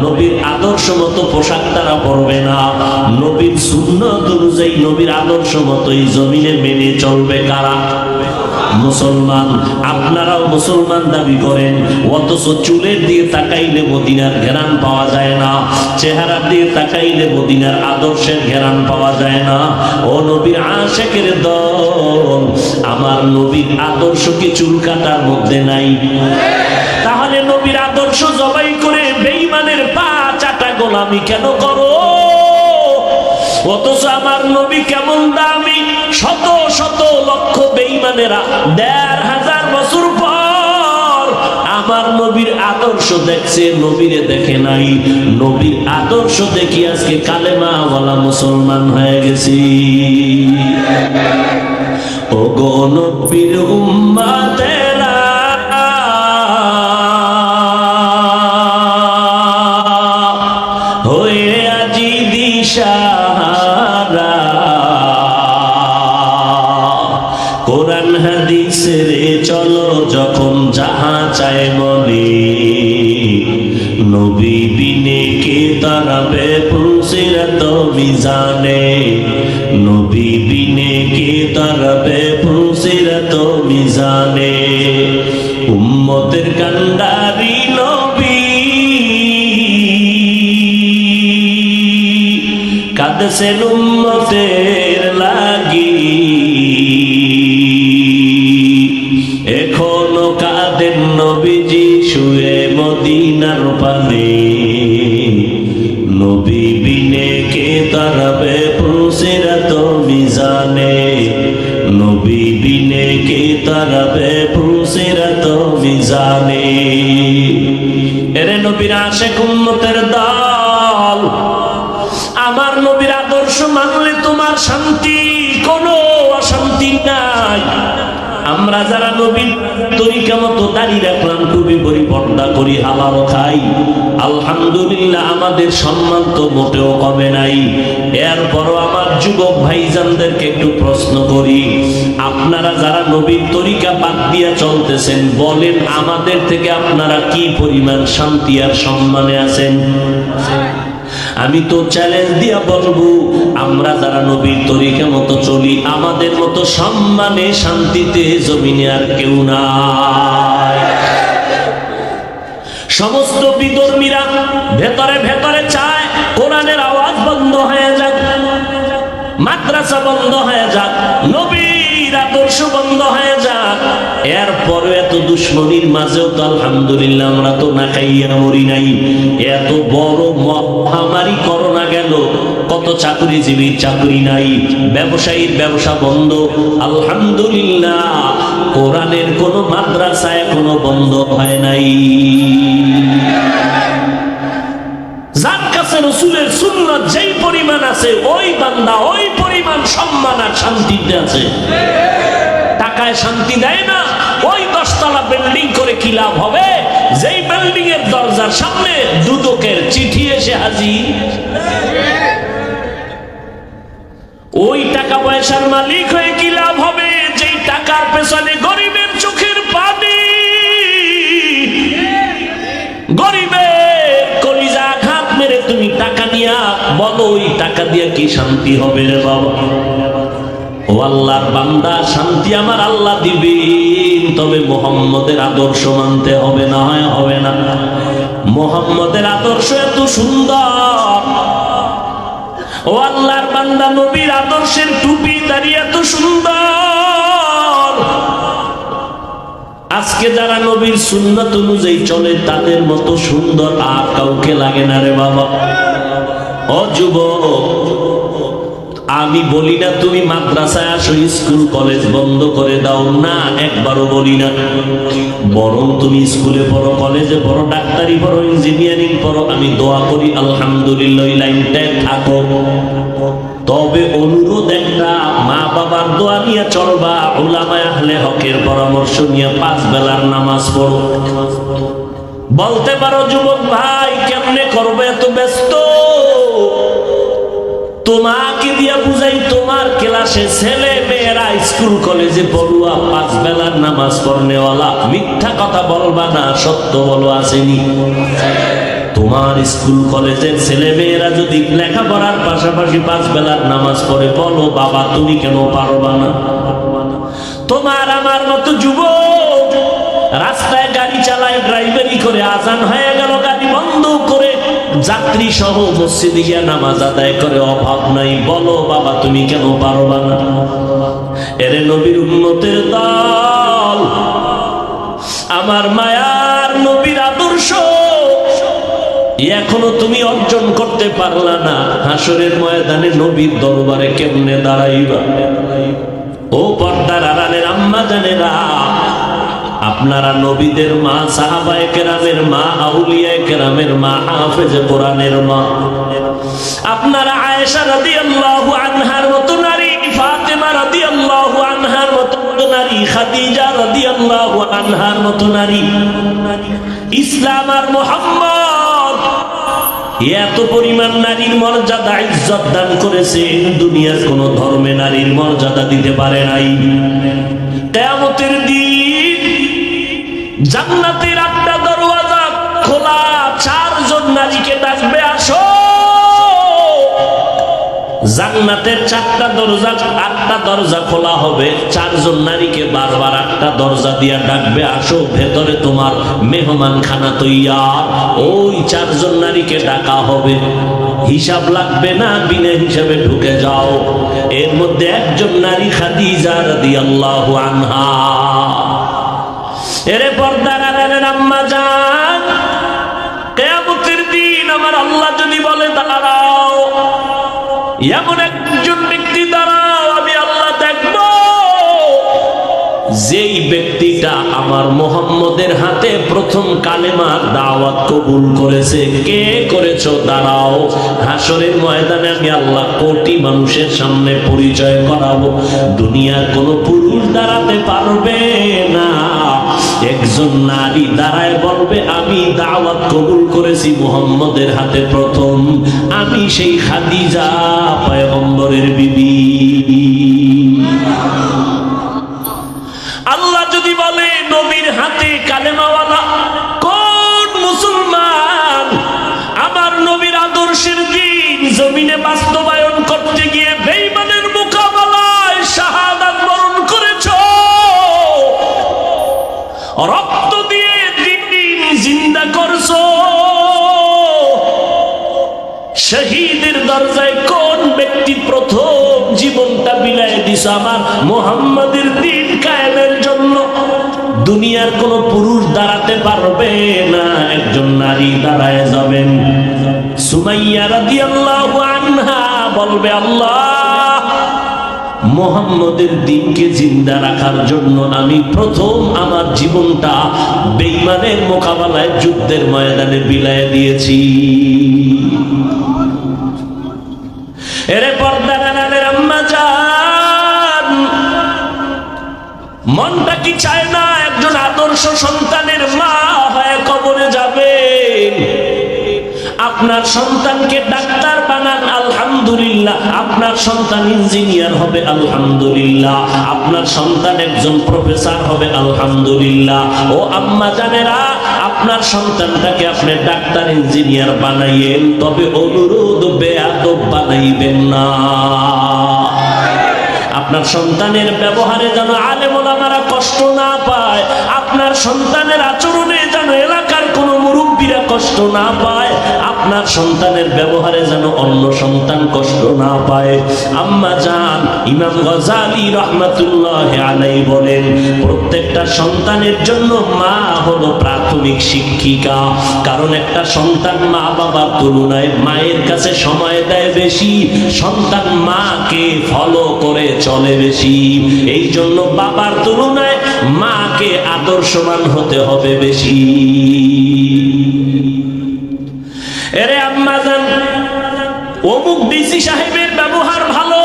নবীর আদর্শ মতো পোশাক তারা পরবে না। নবীর সুন্নাত অনুযায়ী নবীর আদর্শ মতো এই জমিনে মেনে চলবে কারা? মুসলমান। আপনারাও মুসলমান দাবি করেন, অথচ চুলের দিয়ে তাকাইলে মদিনার ঘেরান পাওয়া যায় না, চেহারার দিয়ে তাকাইলে মদিনার আদর্শের ঘেরান পাওয়া যায় না। ও নবীর আশিকের দল, আমার নবীর আদর্শ কি চুল কাটার মধ্যে নাই? তাহলে নবীর আদর্শ জবাই করে বেঈমানের পা চাটা গোলামি কেন করো? অথচ আমার নবী কেমন দামি, শত শত লক্ষ বেঈমানেরা ১৫০০ বছর পর আমার নবীর আদর্শ দেখছে, নবীরে দেখে নাই। নবীর আদর্শ দেখি আজকে কালেমাওয়ালা মুসলমান হয়ে গেছি। ও গো নবীর উম্মতেরা, হয়ে আজি দিশাহারা, কোরআন হাদিসের চলো যখন যাহা চায় মনে, নবী বিনে কে দাঁড়াবে পুলসিরাত মিজানে, নবী বিনে কে দাঁড়াবে পুলসিরাত মিজানে। উম্মতের কান্ডারি নবী কাঁদছেন উম্মতের লাগি, এখনো কাঁদেন নবীজি শুয়ে মদিনার পানে, নবী বিনে কে দাঁড়াবে পুলসিরাত মিজানে, নবী বিনে কে দাঁড়াবে পুলসিরাত মিজানে। এরে নবীর আশিক উম্মতের দল, আমার নবীর আদর্শ মানলে তোমার শান্তি কোনো নাই। আমরা যারা নবীর তরিকা মতো দাঁড়িয়ে রাখলাম, টুপি পরি, পর্দা করি, হালাল খাই, আলহামদুলিল্লাহ আমাদের সম্মান তো মোটেও কমে নাই। এরপরও আমার যুবক ভাইজানদেরকে একটু প্রশ্ন করি, আপনারা যারা নবীর তরিকা বাদ দিয়ে চলতেছেন, বলেন আমাদের থেকে আপনারা কি পরিমাণ শান্তি আর সম্মানে আছেন? আমি তো চ্যালেঞ্জ দিয়া বলবো, আমরা যারা নবীর তরিকা মতো চলি, আমাদের মতো সম্মানে শান্তিতে জমিনে আর কেউ নাই। সমস্ত বিধর্মীরা ভেতরে ভেতরে চায় কোরআনের আওয়াজ বন্ধ হয়ে যাক, মাদ্রাসা বন্ধ হয়ে যাক, নবীর আদর্শ বন্ধ হয়ে যাক। এরপরে এত দুশ্মনীর মাঝেও তো আলহামদুলিল্লাহ আমরা তো না খাইয়া মরি নাই। এত বড় মহামারী করোনা গেল, কত চাকরিজীবীর চাকরি নাই, ব্যবসায়ীর ব্যবসা বন্ধ, আলহামদুলিল্লাহ কোরআনের কোন মাদ্রাসা এখনো বন্ধ হয় নাই। যার কাছে রাসূলের সুন্নাত যেই পরিমাণ আছে, ওই বান্দা ওই পরিমাণ সম্মান আর শান্তিতে আছে। টাকায় শান্তি দেয় না। ওই 10 তলা বিল্ডিং করে কি লাভ হবে, যেই বিল্ডিং এর দরজার সামনে দুদকের চিঠি এসে হাজির। ওই টাকা পয়সার মালিক হয়ে কি লাভ হবে, যেই টাকার পেছনে গরিবের চোখের পানি, গরিবের কলিজা আঘাত মেরে তুমি টাকা নিয়া বলো ওই টাকা দিয়ে কি শান্তি হবে রে বাবা? ও আল্লাহর বান্দা, শান্তি আমার আল্লাহ দিবেন, তবে মুহাম্মদের আদর্শ মানতে হবে, না হয় হবে না। মুহাম্মদের আদর্শ এত সুন্দর, ও আল্লাহর বান্দা, নবীর আদর্শের টুপি দাঁড়িয়ে এত সুন্দর। আজকে যারা নবীর সুন্নাত অনুযায়ী চলে, তাদের মতো সুন্দর আর কাউকে লাগে না রে বাবা। ও যুবক, আমি বলি না তুমি মাদ্রাসায় আসো, স্কুল কলেজ বন্ধ করে দাও, না, একবারও বলি না। বরং তুমি স্কুলে পড়ো, কলেজে পড়ো, ডাক্তারি পড়ো, ইঞ্জিনিয়ারিং পড়ো, আমি দোয়া করি আলহামদুলিল্লাহ এই লাইনটায় থাকো। তবে অনুরোধ একটা, মা বাবার দোয়া নিয়ে চলবা, উলামায়ে আহলে হকের পরামর্শ নিয়ে 5 বেলার নামাজ পড়ো। বলতে পারো যুবক ভাই, কেমনে করবে, এত ব্যস্ত? তোমাকে দিয়া বুঝাই, তোমার ক্লাসে ছেলে মেয়েরা স্কুল কলেজে পড়ুয়া, 5 বেলার নামাজ পড়নেওয়ালা। মিথ্যা কথা বলবা না, সত্য বলো, আসেনি? তোমার স্কুল কলেজের ছেলে মেয়েরা যদি লেখাপড়ার পাশাপাশি 5 বেলার নামাজ পড়ে, বলো বাবা তুমি কেন পারবা না? তোমার আমার মতো যুবক রাস্তায় গাড়ি চালায়, ড্রাইভারি করে, আজান হয়ে গেল গাড়ি বন্ধ করে যাত্রী সহ মসজিদে গিয়ে নামাজ আদায় করে, অভাব নাই, বলো বাবা তুমি কেন পারবা না? এরে নবীর উম্মতের দল, আমার মায়ার নবীর আদর্শ এখনো তুমি অর্জন করতে পারলা না। হাসরের ময়দানে নবীর দরবারে কেমনে দাঁড়াইবা? ও পর্দার আড়ালের আম্মা জানেরা, আপনারা নবীদের মা, সাহাবায়ে কেরামের মা, আউলিয়ায়ে কেরামের মা, হাফেজে কোরআনের মা, আপনারা আয়েশা রাদিয়াল্লাহু আনহার মতো নারী, ফাতেমা রাদিয়াল্লাহু আনহার মতো নারী, খাদিজা রাদিয়াল্লাহু আনহার মতো নারী, ইসলাম আর মুহাম্মদ এত পরিমাণ নারীর মর্যাদা ইজ্জত দান করেছে, দুনিয়ার কোন ধর্মে নারীর মর্যাদা দিতে পারে নাই। কিয়ামতের দিন জান্নাতের 8টা দরওয়াজা খোলা, 4 জন নারীকে ডাকবে, আসো। জান্নাতের 4টা দরজা, 8টা দরজা খোলা হবে, 4 জন নারীকে বারবার 8টা দরজা দিয়া ডাকবে, আসো ভেতরে তোমার মেহমান খানা তৈয়ার। ওই 4 জন নারীকে ডাকা হবে, হিসাব লাগবে না, বিনা হিসাবে ঢুকে যাও। এর মধ্যে একজন নারী খাদিজা রাদিয়াল্লাহু আনহা। এরে পর্দার আড়ালের আম্মা জান, কিয়ামতের দিন আমার আল্লাহ যদি বলে দাঁড়াও, এমন একজন ব্যক্তি দাঁড়াও, আমি আল্লাহ দেখব যেই ব্যক্তিটা আমার মুহাম্মদের হাতে প্রথম কালেমার দাওয়াত কবুল করেছে। কে করেছো? দাঁড়াও, হাসরের ময়দানে আমি আল্লাহ কোটি মানুষের সামনে পরিচয় করাবো। দুনিয়ার কোনো পুরুষ দাঁড়াতে পারবে না। একজন নারী দাঁড়ায় বলবে আমি দাওয়াত কবুল করেছি মুহাম্মদের হাতে প্রথম, আমি সেই খাদিজা পয়গম্বরের বিবি। আল্লাহ যদি বলে নবীর হাতে কালেমাওয়ালা কোন মুসলমান আমার নবীর আদর্শের দিন জমিনে বাস্তবায়ন করতে গিয়ে বেঈমানের মোকাবেলায় শাহাদাত বরণ করেছো, রক্ত দিয়ে দিন জিন্দা করছো, শহীদের দরজায় কোন ব্যক্তি প্রথম জীবনটা বিলায় দিছ আমার মুহাম্মাদের দিন কায়েমের জন্য? দুনিয়ার কোন পুরুষ দাঁড়াতে পারবে না, একজন নারী দাঁড়ায় যাবেন। সুমাইয়া রাদিয়াল্লাহু আনহা বলবে আল্লাহ মুহাম্মাদের দিনকে জিন্দা রাখার জন্য আমি প্রথম আমার জীবনটা বেঈমানের মোকাবেলায় যুদ্ধের ময়দানে বিলায় দিয়েছি। এরে পর্দার আম্মা জান, মনটা কি চায় না একজন আদর্শ সন্তানের মা হয়ে কবরে যাবে? আপনার সন্তানকে ডাক্তার বানান, আলহামদুলিল্লাহ। আপনার সন্তান ইঞ্জিনিয়ার হবে, আলহামদুলিল্লাহ। আপনার সন্তান একজন প্রফেসর হবে, আলহামদুলিল্লাহ। ও আম্মা জানেরা, আপনার সন্তানটাকে আপনি ডাক্তার ইঞ্জিনিয়ার বানাইয়েন, তবে অনুরোধ বেয়াদব বানাইবেন না। আপনার সন্তানের ব্যবহারে যেন আলেম ওলামারা কষ্ট না পায়, আপনার সন্তানের আচরণে যেন এলাকার কোনো মুরব্বীরা কষ্ট না পায়, আপনার সন্তানের ব্যবহারে যেন অন্য সন্তান কষ্ট না পায়। আম্মা জান ইমাম গজালি রাহমাতুল্লাহি আলাইহি বলেন, প্রত্যেকটা সন্তানের জন্য মা হলো প্রাথমিক শিক্ষিকা। কারণ একটা সন্তান মা বাবার তুলনায় মায়ের কাছে সময় দেয় বেশি, সন্তান মাকে ফলো করে চলে বেশি। এই জন্য বাবার তুলনায় মাকে আদর্শবান হতে হবে বেশি। এরে আম্মা জান, অমুক ডিসি সাহেবের ব্যবহার ভালো,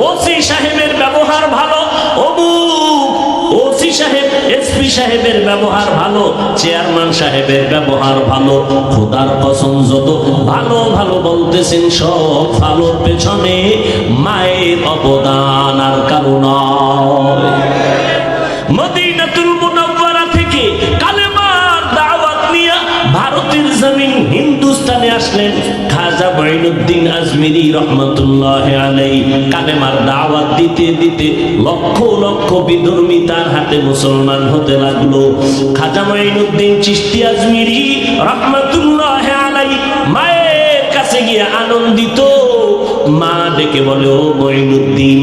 ওসি সাহেবের ব্যবহার ভালো, অমুক ওসি সাহেব এসপি সাহেবের ব্যবহার ভালো, চেয়ারম্যান সাহেবের ব্যবহার ভালো। খোদার কসম যত ভালো ভালো বলতেছেন সব ভালোর পেছনে মায়ের অবদান আর কারণ। মদিনাতুল মুনাওয়ারা থেকে কালেমার দাওয়াত নিয়ে ভারতের জমিন হিন্দুস্তানে আসলেন খাজা মঈনুদ্দিন আজমিরি রহমতুল্লাহি আলাইহি। কালেমার দাওয়াত দিতে দিতে লক্ষ লক্ষ বিধর্মী তার হাতে মুসলমান হতে লাগলো। খাজা মঈনুদ্দিন চিশতি আজমিরি রহমতুল্লাহি আলাইহি মায়ের কাছে গিয়ে আনন্দিত। মা ডেকে বলে, ও মঈনুদ্দিন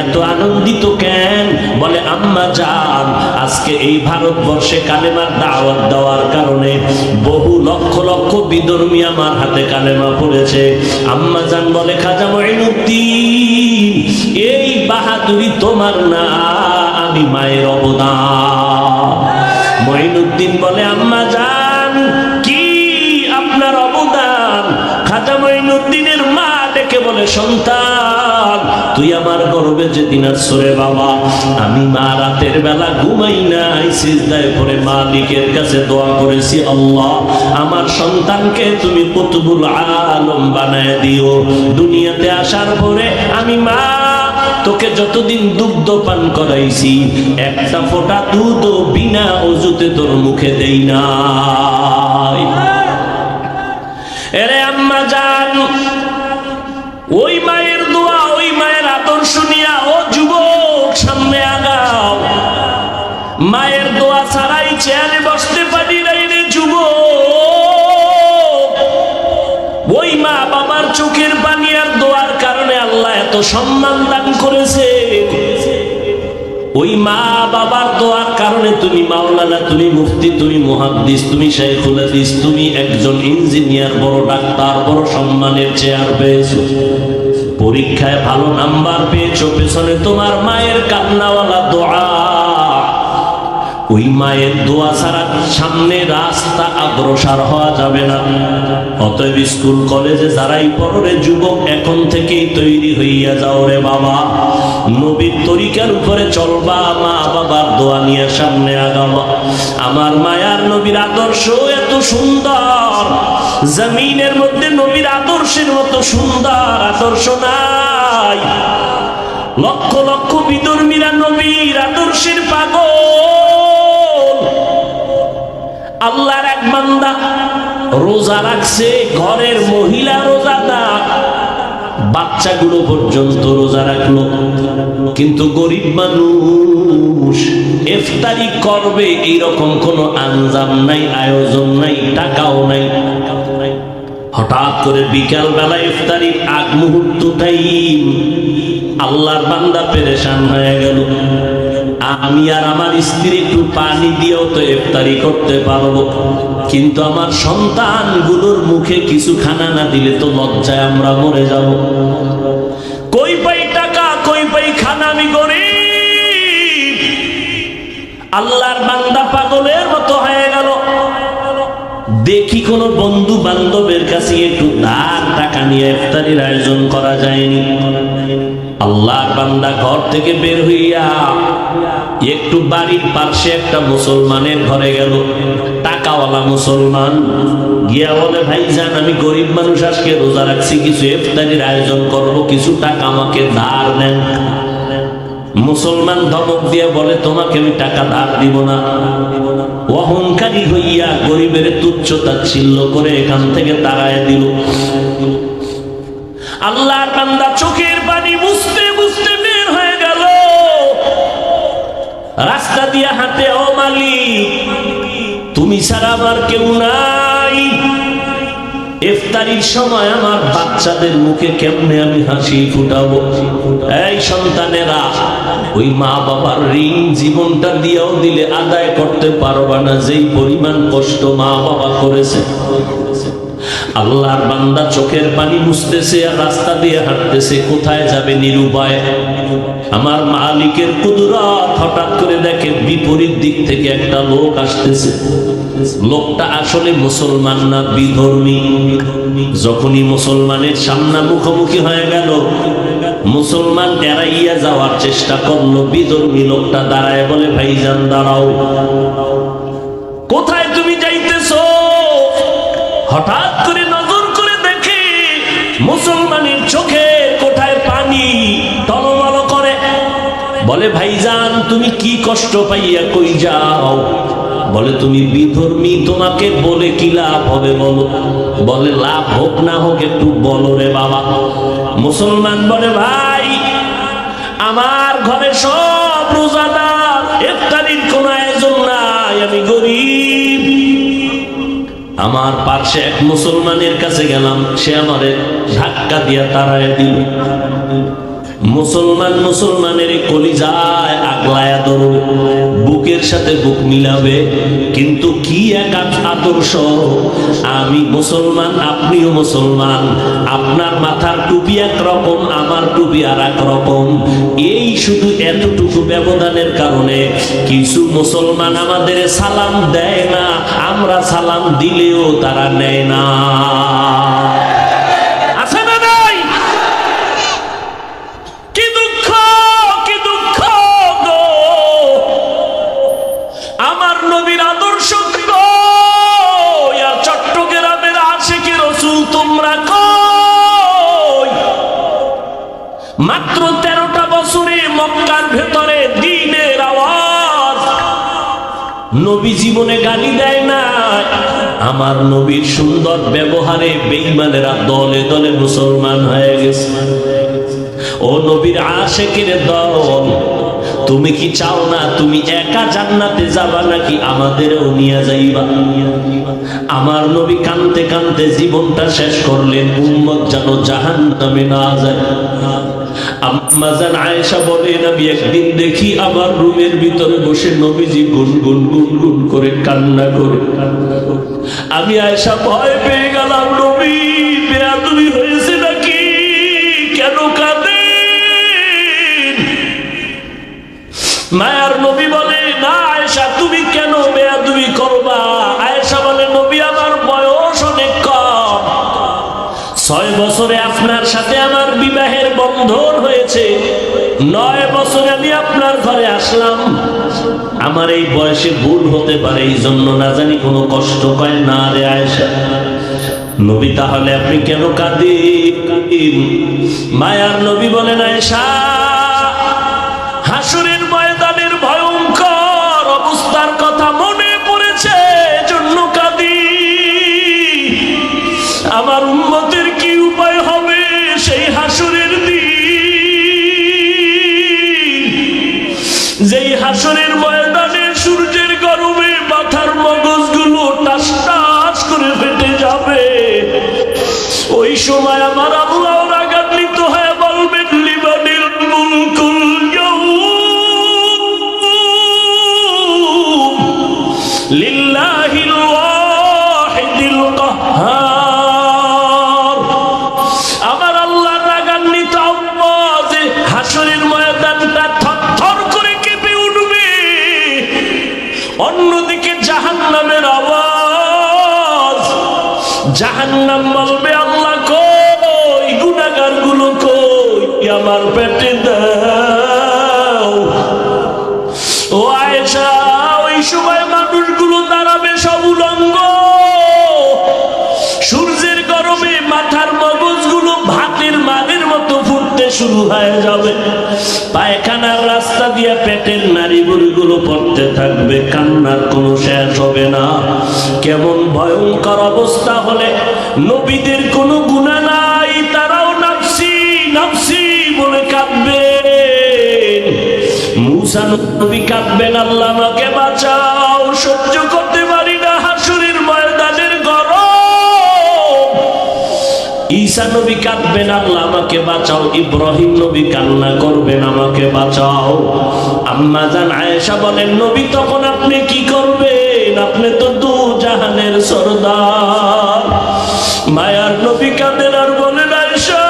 এত আনন্দিত কেন? বলে, আম্মা জান আজকে এই ভারতবর্ষে কালেমার দাওয়াত দেওয়ার কারণে বহু লক্ষ লক্ষ বিধর্মী আমার হাতে কালেমা পড়েছে। আম্মা জান বলে, খাজা মঈনুদ্দিন এই বাহাদুরি তোমার না, আমি মায়ের অবদান। মঈনুদ্দিন বলে, আম্মা জান কি আপনার অবদান? খাজা মঈনুদ্দিনের মা ডেকে বলে, সন্তান তুই আমার গর্বে যেদিন আসরে বাবা, আমি মা রাতের বেলা ঘুমাই নাই, সিজদায় পড়ে মালিকের কাছে দোয়া করেছি, আল্লাহ আমার সন্তানকে তুমি কুতুবুল আলম বানায় দিও। দুনিয়াতে আসার পরে আমি মা তোকে যতদিন দুগ্ধ পান করাইছি একটা ফোঁটা দুধ বিনা অজুতে তোর মুখে দেই নাই। এরে আম্মা জান, ওই মায়ের দোয়া, ওই মায়ের আদর্শ নিয়া ও যুবক সামনে আগাও। মায়ের দোয়া ছাড়াই চেয়ারে বসতে পারি নাই রে যুবক। ওই মা বাবার চোখের পানি আর দোয়ার কারণে আল্লাহ এত সম্মান দান করেছে। ওই মা বাবার দোয়ার কারণে তুমি মাওলানা, তুমি মুফতি, তুমি মুহাদ্দিস, তুমি শাইখুল হাদিস, তুমি একজন ইঞ্জিনিয়ার, বড় ডাক্তার, বড় সম্মানের চেয়ার পেয়েছো। পরীক্ষায় ভালো নাম্বার পেয়েছো, পেছনে তোমার মায়ের কান্নাওয়ালা দোয়া। ওই মায়ের দোয়া ছাড়া সামনে রাস্তা অগ্রসর হওয়া যাবে না। অতএব স্কুল কলেজে যারাই পড়ে যুবক, এখন থেকেই তৈরি হইয়া যাও রে বাবা, নবীর তরিকার উপরে চলবা, মা বাবার দোয়া নিয়ে সামনে আগাবা। আমার মায়ার নবীর আদর্শ এত সুন্দর, জমিনের মধ্যে নবীর আদর্শের মতো সুন্দর আদর্শ নাই। লক্ষ লক্ষ বিধর্মীরা নবীর আদর্শের পাগল। আল্লাহর এক বান্দা রোজা রাখছে, ঘরের মহিলা রোজাদার, বাচ্চাগুলো পর্যন্ত রোজা রাখলো, কিন্তু গরিব মানুষ ইফতারি করবে এইরকম কোনো আঞ্জাম নাই, আয়োজন নাই, টাকাও নাই। হঠাৎ করে বিকাল বেলা ইফতারির আগ মুহূর্ত টাইম, আল্লাহর বান্দা পেরেশান হয়ে গেল। আমি আর আমার স্ত্রী একটু পানি দিয়েও তো ইফতারি করতে পারবো, কিন্তু আমার সন্তানগুলোর মুখে কিছু খানা না দিলে তো লজ্জায় আমরা মরে যাব। কই পাই টাকা, কই পাই খানা, আমি গরিব। আল্লাহর বান্দা পাগলের মতো হয়ে গেল। দেখি কোন বন্ধু বান্ধবের কাছে একটু ধার টাকা নিয়ে ইফতারির আয়োজন করা যায়নি। আল্লাহর বান্দা ঘর থেকে বের হইয়া একটু বাড়ির পাশে একটা মুসলমানের ঘরে গেল, টাকাওয়ালা মুসলমান। গিয়া বলে, ভাইজান আমি গরিব মানুষ, আজকে রোজা রাখছি, কিছু ইফতারির আয়োজন করব, কিছু টাকা আমাকে ধার দেন। মুসলমান ধমক দিয়ে বলে, তোমাকে আমি টাকা ধার দিব না। অহংকারী হইয়া গরিবের তুচ্ছ তাচ্ছিল্য করে এখান থেকে তাড়ায় দিল। আল্লাহর বান্দা চোখের পানি বুঝতে বুঝতে বের হয়ে গেল। রাস্তা দিয়ে হাঁটে, ও মালিক তুমি ছাড়া আমার কেউ নাই। ইফতারির সময় আমার বাচ্চাদের মুখে কেমনে আমি হাসি ফুটাবো? এই সন্তানেরা, ওই মা বাবার ঋণ জীবনটা দিয়েও দিলে আদায় করতে পারবা না, যেই পরিমাণ কষ্ট মা বাবা করেছে। আল্লাহর বান্দা চোখের পানি মুছতেছে আর রাস্তা দিয়ে হাঁটতেছে, কোথায় যাবে নিরুপায়। আমার মালিকের কুদরত, হঠাৎ করে দেখে বিপরীত দিক থেকে একটা লোক আসতেছে। লোকটা আসলে মুসলমান না, বিধর্মী। যখনই মুসলমানের সামনে মুখোমুখি হয়ে গেল, মুসলমান এড়াইয়া যাওয়ার চেষ্টা করলো। বিধর্মী লোকটা দাঁড়ায় বলে, ভাইজান দাঁড়াও, কোথায় তুমি যাইতেছো? হঠাৎ করে নজর করে দেখে মুসলমানের চোখে কোথায় পানি টলমল করে। বলে, ভাইজান তুমি কি কষ্ট পাইয়া কই যাও? বলে, তুমি বিধর্মী, তোমাকে বলে কি লাভ হবে বলো? বলে, লাভ হোক না হোক একটু বলো রে বাবা। মুসলমান বলে, ভাই আমার ঘরে সব রোজাদার, ইফতারির কোন আয়োজন নাই, আমি গরিব। আমার পাশে এক মুসলমানের কাছে গেলাম, সে আমারে ধাক্কা দিয়া তাড়ায় দিল। মুসলমান মুসলমানের কলিজায় আগলায়া ধরবে, বুকের সাথে বুক মিলাবে, কিন্তু কি এক আদর্শ! আমি মুসলমান, আপনিও মুসলমান, আপনার মাথার টুপি একরকম, আমার টুপি আর এক রকম। এই শুধু এতটুকু ব্যবধানের কারণে কিছু মুসলমান আমাদের সালাম দেয় না, আমরা সালাম দিলেও তারা নেয় না। মাত্র 13টা বছরে মক্কার ভেতরে দ্বীনের আওয়াজ। নবী জীবনে গালি দেয় না। আমার নবীর সুন্দর ব্যবহারে বেঈমানেরা দলে দলে মুসলমান হয়ে গেছে। ও নবীর আশিকের দল, তুমি কি চাও না তুমি একা জান্নাতে যাবা, নাকি আমাদেরও নিয়ে যাইবা? আমার নবী কাঁদতে কাঁদতে জীবনটা শেষ করলেন, উম্মত যেন জাহান্নামে না যায়। আম্মা জান আয়েশা বলেন, আমি একদিন দেখি আমার রুমের ভিতরে বসে নবীজি গুনগুন গুনগুন করে কান্না করে। আমি আয়েশা ভয় পেয়ে গেলাম, নবী বেয়াদবি হয়েছে নাকি, কেন কাঁদেন? মায়ার নবী বলে, না আয়েশা তুমি বছরে আপনার সাথে আমার বিবাহের বন্ধন হয়েছে, 9 বছরে আমি আপনার ঘরে আসলাম। আমার এই বয়সে ভুল হতে পারে, এই জন্য না জানি কোনো কষ্ট পায় না রে আয়েশা। নবী তাহলে আপনি কেন কাঁদেন? মায়ার নবী বলেন, আয়েশা, হাসরের ময়দানের ভয়ঙ্কর অবস্থার কথা মনে পড়েছে, জন্য কাঁদি। আমার উম্মতের কি উপায় হবে সেই হাসরের দিন, যেই হাসরের ময়দানে সূর্যের গরমে মাথার মগজগুলো টাস টাস করে ফেটে যাবে। ওই সময় আমার আল্লাহ রাগান্বিত হয়ে বলবেন, লিমানিল মুলকুল ইয়াউম লিল্লাহিল ওয়াহিদিল কাহ্হার। আমার আল্লাহ রাগান্বিত আওয়াজ, যে হাসরের ময়দানটা থরথর করে কেঁপে উঠবে। অন্যদিকে জাহান্নামের আওয়াজ, জাহান্নাম বলবে, আল্লাহ কই, গুনাহগার গুলো কই, আমার পেটে দাও। ও আয়েশা, ওই সময় মানুষগুলো দাঁড়াবে সব উলঙ্গ, সূর্যের গরমে মাথার মগজগুলো ভাতের মানের মতো ফুটতে শুরু হয়ে যাবে। পায়খানার রাস্তা দিয়ে পেটের নাড়িভুড়িগুলো পড়তে থাকবে, কান্নার কোনো শেষ হবে না। কেমন ভয়ঙ্কর অবস্থা হলে নবীদের কোনো গুনাহ নাই, তারাও নাফসি নাফসি বলে কাঁদবেন। মুসা নবী কাঁদবেন, আল্লাহ আমাকে বাঁচাও, সহ্য করতে পারি না হাসরের ময়দানের গরম। ঈসা নবী কাঁদবেন, আল্লাহ আমাকে বাঁচাও। ইব্রাহিম নবী কান্না করবেন, আমাকে বাঁচাও। আম্মা জান আয়েশা বলেন, নবী তখন আপনি কি করবেন? আপনি তো দু জাহানের সরদার। মায়ার নবী কাঁদেন আর বলেন, আয়েশা,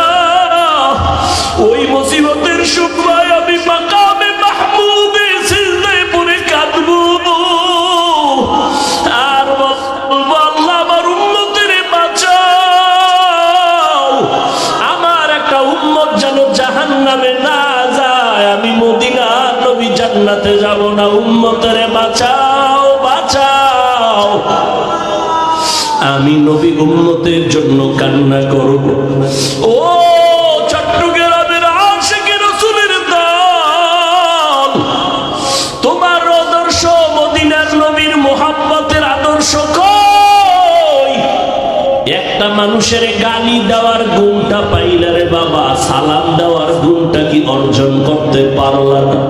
ওই মুসিবতের সময় আমি মাকামে মাহমুদে সিজদায় পড়ে কাঁদবো আর বলবো, আল্লাহ আমার উম্মতের বাঁচাও। আমার একটা উম্মত যেন জাহান্নামে না যায়, আমি মদিনার নবী জান্নাতে যাব না। উম্মতের বাঁচাও বাঁচাও। আমি নবী উম্মতের জন্য কান্না করব। ও চট্টগ্রামের আশিকে রাসূলের দল, তোমার আদর্শ, মদিনার নবীর মুহাব্বতের আদর্শ কই? একটা মানুষের গালি দেওয়ার গুণটা পাইলা রে বাবা, সালাম দেওয়ার গুণটা কি অর্জন করতে পারলা না?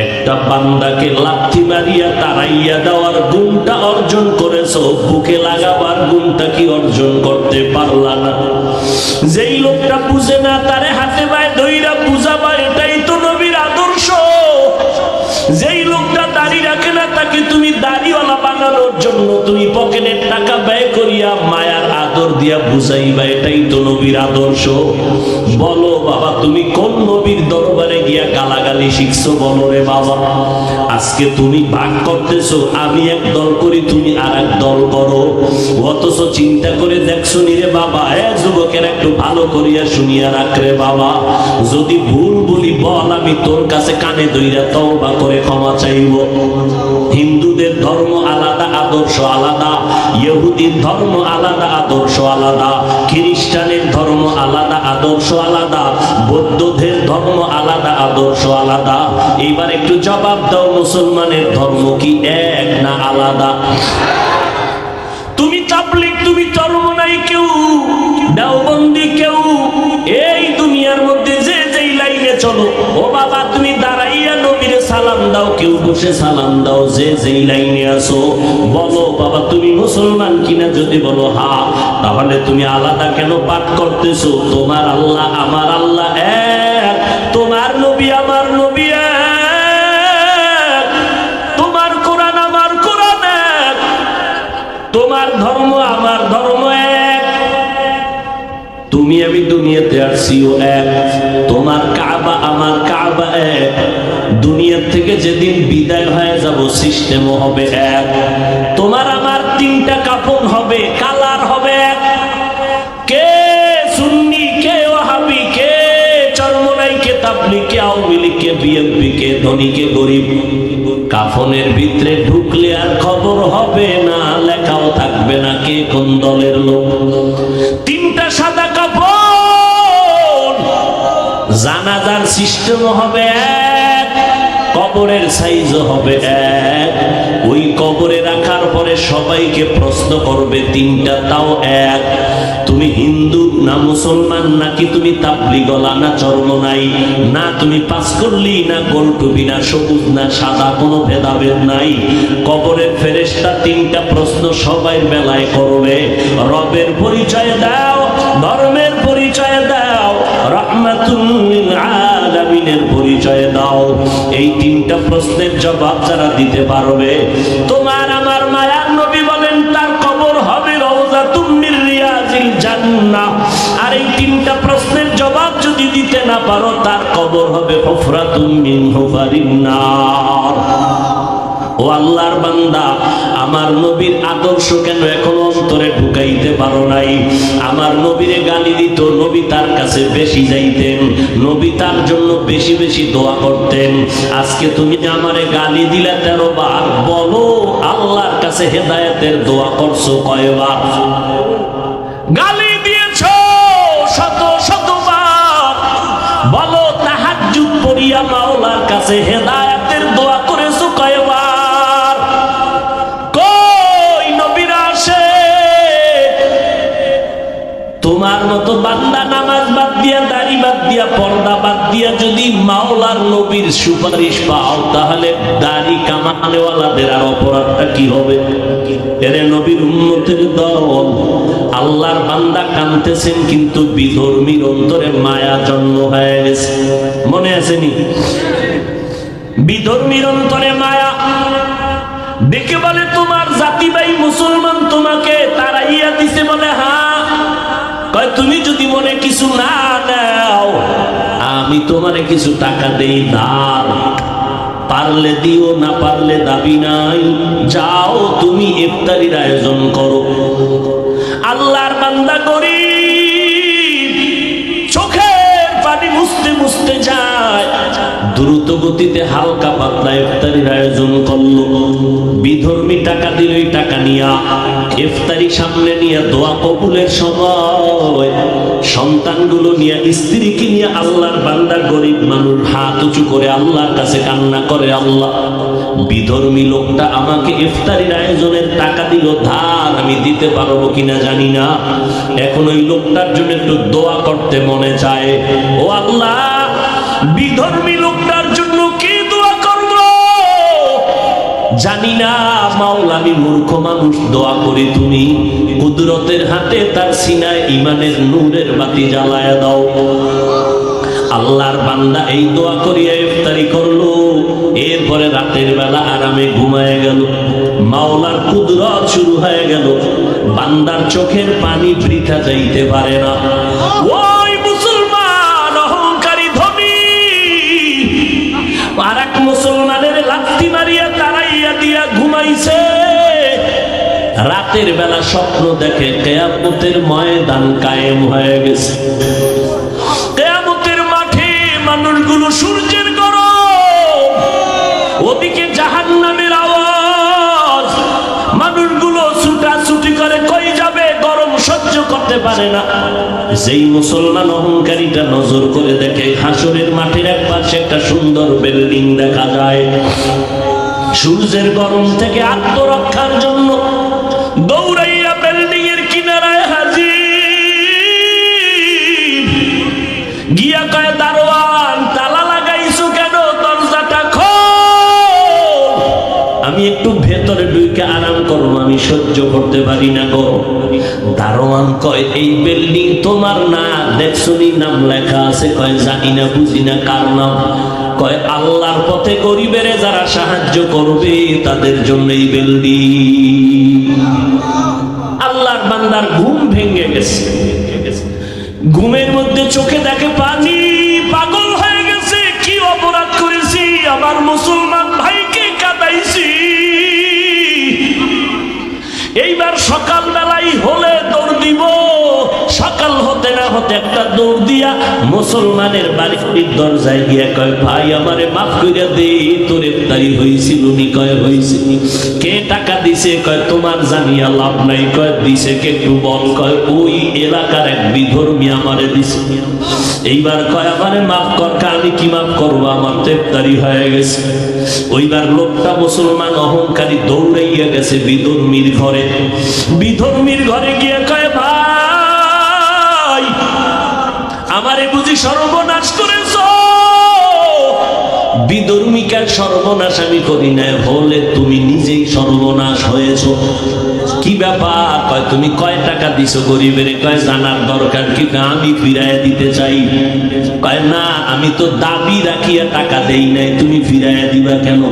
একটা বান্দাকে লাথি মারিয়া তাড়াইয়া দেওয়ার গুণটা অর্জন করেছো, বুকে লাগাবার গুণটা কি অর্জন করতে পারলা না? যেই লোকটা বুঝে না তারে হাতে পায়ে ধইরা বুঝাবা, এটাই তো নবীর আদর্শ। যেই লোকটা দাড়ি রাখে না তাকে তুমি দাড়িওয়ালা বানানোর জন্য তুমি পকেটের টাকা ব্যয় করিয়া মায়ার আদর দিয়া বুঝাইবা, এটাই তো নবীর আদর্শ। বলো বাবা, তুমি কোন নবীর দরবারে গিয়া গালাগালি শিখছো? বলো রে বাবা। আজকে তুমি ভাগ করতেছো, আমি এক দল করি, তুমি আর এক দল করো। অথচ চিন্তা করে দেখছো নি রে বাবা? যুবকের একটু ভালো করিয়া শুনিয়া রাখ রে বাবা, যদি ভুল বলি বল, আমি তোর কাছে কানে ধইরা তওবা করে ক্ষমা চাইব। হিন্দুদের ধর্ম আলাদা, আদর্শ আলাদা। ইহুদির ধর্ম আলাদা, আদর্শ আলাদা। খ্রিস্টানের ধর্ম আলাদা, আদর্শ আলাদা। বৌদ্ধদের ধর্ম আলাদা, আদর্শ আলাদা। এইবার একটু জবাব দাও, মুসলমানের ধর্ম কি এক না আলাদা? তুমি তাবলীগ, তুমি চরমনাই কেউ, দেওবন্দি কেউ, এই দুনিয়ার মধ্যে যে যেই লাইনে চলো, ও বাবা তুমি দাঁড়াইয়া নবীরে সালাম দাও, কেউ বসে সালাম দাও, যে যেই লাইনে আসো। বলো বাবা, তুমি মুসলমান কিনা? যদি বলো হ্যাঁ, তাহলে তুমি আলাদা কেন পাঠ করতেছো? তোমার আল্লাহ আমার আল্লাহ এক, তোমার নবী আমার নবী এক, তোমার কোরআন আমার কোরআন এক, তোমার ধর্ম আমার ধর্ম এক, তুমি আমি দুনিয়াতে আসছিও এক, তোমার কাবা আমার কাবা এক। দুনিয়া থেকে যেদিন বিদায় হয়ে যাব সিস্টেমও হবে এক। তোমার আমার তিনটা কাপড় হবে, কালার হবে এক। কে কে ধনী কে গরিব। কাফনের ভিতরে ঢুকলে আর খবর হবে না, লেখাও থাকবে না কে কোন দলের লোক। তিনটা সাদা কাফন, জানাজার সিস্টেম হবে এক, কবরের সাইজও হবে এক। ওই কবরে রাখার পরে সবাইকে প্রশ্ন করবে তিনটা, তাও এক। তুমি হিন্দু না মুসলমান, নাকি তুমি তাবলিগলা না চরমনাই, না তুমি পাস করলি না গোলটুবি না সবুজ না সাদা, কোনো ভেদাভেদ নাই। কবরের ফেরেশতা তিনটা প্রশ্ন সবাই বেলায় করবে। রবের পরিচয় দাও, ধর্মের পরিচয় দাও, রাহমাতুল লিল আলামিনের পরিচয় দাও। এই তিনটা প্রশ্নের জবাব যারা দিতে পারবে, তোমার আমার মায়ার নবী বলেন তার কবর হবে রওজাতুম মির রিয়াজিল জান্নাহ। আর এই তিনটা প্রশ্নের জবাব যদি দিতে না পারো, তার কবর হবে হুফরাতুম মিন হুফারিন নার। ও আল্লাহর বান্দা, আমার নবীর আদর্শ কেন এখনো অন্তরে ঢুকাইতে পারো নাই? আমার নবীরে গালি দিত, নবী তার কাছে বেশি যাইতেন, নবী তার জন্য বেশি বেশি দোয়া করতেন। আজকে তুমি আমারে গালি দিলে 13 বার, বলো আল্লাহর কাছে হেদায়েতের দোয়া করছো কয়বার? গালি দিয়েছো শত শতবার, বলো তাহাজ্জুদ পড়িয়া মাওলার কাছে হেদায়েতের দোয়া করেছো কয়বার? তোমার মতো বান্দা নামাজ বাদ দিয়া, দাড়ি বাদ দিয়া, পর্দা বাদ দিয়া যদি মাওলার নবীর সুপারিশ পাও, তাহলে দাড়ি কামানেওয়ালাদের আর অপরাধটা কি হবে? এরে নবীর উম্মতের দল, আল্লাহর বান্দা কাঁদতেছেন, কিন্তু বিধর্মীর অন্তরে মায়া জন্ম হয়ে গেছে। মনে আসেনি? বিধর্মীর অন্তরে মায়া দেখে বলে তোমার জাতি ভাই মুসলমান তোমাকে তাড়াইয়া দিছে, বলে হ্যাঁ। তুমি যদি মনে কিছু না নাও, আমি তোমারে কিছু টাকা দেই, দান পারলে দিও, না পারলে দাবি নাই, যাও তুমি ইফতারির আয়োজন করো। আল্লাহর বান্দা গরিব, চোখের পানি মুছতে মুছতে যায়, দ্রুত গতিতে হালকা পাতলা ইফতারির আয়োজন করলো। বিধর্মী টাকা দিল, ওই টাকা নিয়া ইফতারি সামনে নিয়ে দোয়া কবুলের সময় সন্তানগুলো নিয়ে, স্ত্রীকে নিয়ে আল্লাহর বান্দা গরিব মানুষ হাত উঁচু করে আল্লাহর কাছে কান্না করে, আল্লাহ বিধর্মী লোকটা আমাকে ইফতারির আয়োজনের টাকা দিল, ধার আমি দিতে পারবো কিনা জানি না, এখন ওই লোকটার জন্য একটু দোয়া করতে মনে চায়। ও আল্লাহ, বিধর্মী লোকটার জন্য কি দোয়া করব জানি না, মাওলা আমি মূর্খ মানুষ, দোয়া করি তুমি কুদরতের হাতে তার সিনায় ইমানের নূরের বাতি জ্বালায়া দাও। আল্লাহর বান্দা এই দোয়া করিয়া ইফতারি করলো। এরপরে রাতের বেলা আরামে ঘুমায় গেল, মাওলার কুদরত শুরু হয়ে গেল। বান্দার চোখের পানি বৃথা যাইতে পারে না। ওই মুসলমান অহংকারী ধনী আর এক মুসলমানের লাথি মারিয়া তাড়াইয়া দিয়া ঘুমাইছে। রাতের বেলা স্বপ্ন দেখে কিয়ামতের ময়দান কায়েম হয়ে গেছে। কিয়ামতের মাঠে মানুষগুলো সূর্যের গরম, ওদিকে জাহান্নামের আওয়াজ, মানুষগুলো ছুটাছুটি করে, কই যাবে, গরম সহ্য করতে পারে না। যেই মুসলমান অহংকারীটা নজর করে দেখে হাসরের মাঠের এক পাশে একটা সুন্দর বিল্ডিং দেখা যায়। সূর্যের গরম থেকে আত্মরক্ষার জন্য দৌড়াইয়া বিল্ডিং এর কিনারায় হাজির, গিয়া কয় দারোয়ান তালা লাগাইছো কেন, দরজাটা খোল, আমি একটু ভেতরে ঢুকে আরাম করব, আমি সহ্য করতে পারি না গো। দারোয়ান কয় এই বিল্ডিং তোমার না, দেখছনি নাম লেখা আছে? কয় জানি না, বুঝি না কার নাম। কয় আল্লাহর পথে গরিবের যারা সাহায্য করবে তাদের জন্য এই বিল্ডিং। আল্লাহর বান্দার ঘুম ভেঙে গেছে, ঘুমের মধ্যে চোখে দেখে পানি, পাগল হয়ে গেছে। কি অপরাধ করেছি, আমার মুসলমান ভাইকে কাঁদাইছি। এইবার সকাল বেলায় হলে দৌড় দিব, সকাল হতে না হতে একটা দৌড় দিয়া মুসলমানের বাড়ির দরজায় গিয়া কয় ভাই আমারে মাফ কইরা দে, তোর ইফতারি হইছিল নি? কয় হইছে। কে টাকা দিছে? কয় তোমার জানিয়া লাভ নাই। কয় দিছে কে একটু বল। কয় ওই এলাকার এক বিধর্মী আমারে দিছে। এইবার কয় আমারে মাফ কর। আমি কি মাফ করবো, আমার তো ইফতারি হয়ে গেছে। ওইবার লোকটা মুসলমান অহংকারী দৌড়াইয়া গেছে বিধর্মীর ঘরে। বিধর্মীর ঘরে গিয়ে কয় ভাই আমারে বুঝি সর্বনাশ করেছ? বিধর্মীকার সর্বনাশ আমি করি না, হলে তুমি নিজেই সর্বনাশ হয়েছ। কি ব্যাপার? কয় তুমি কয় টাকা দিছো গরিবের? কয় জানার দরকার কি? আমি ফিরাইয়া দিতে চাই। কয় না, আমি তো দাবি রাখিয়া টাকা দেই নাই, তুমি ফিরাইয়া দিবা কেন?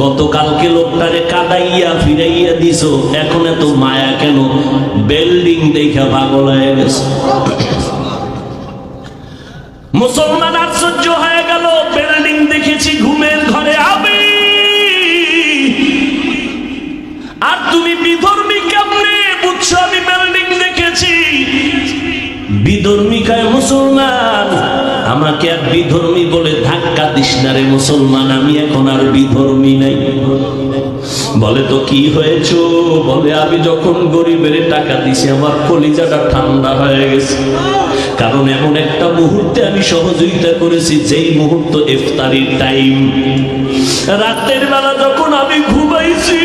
গতকালকে লোকটারে কাদাইয়া ফিরাইয়া দিছো, এখন এত মায়া কেন? বিল্ডিং দেখা পাগল হয়ে গেছে। মুসলমান আশ্চর্য হয়ে গেল, বিল্ডিং দেখেছি ঘুমের ঘরে আমি, আর তুমি বিধর্মী কেমনে বুঝছো আমি বিল্ডিং দেখেছি? বিধর্মী কয় মুসলমান আমাকে আর বিধর্মী বলে ধাক্কা দিস না রে মুসলমান, আমি এখন আর বিধর্মী নাই। বলে তো কি হয়েছে? বলে আমি যখন গরিবের টাকা দিছি আমার কলিজাটা ঠান্ডা হয়ে গেছে, কারণ এমন একটা মুহূর্তে আমি সহযোগিতা করেছি যেই মুহূর্ত ইফতারির টাইম। রাতের বেলা যখন আমি ঘুমাইছি,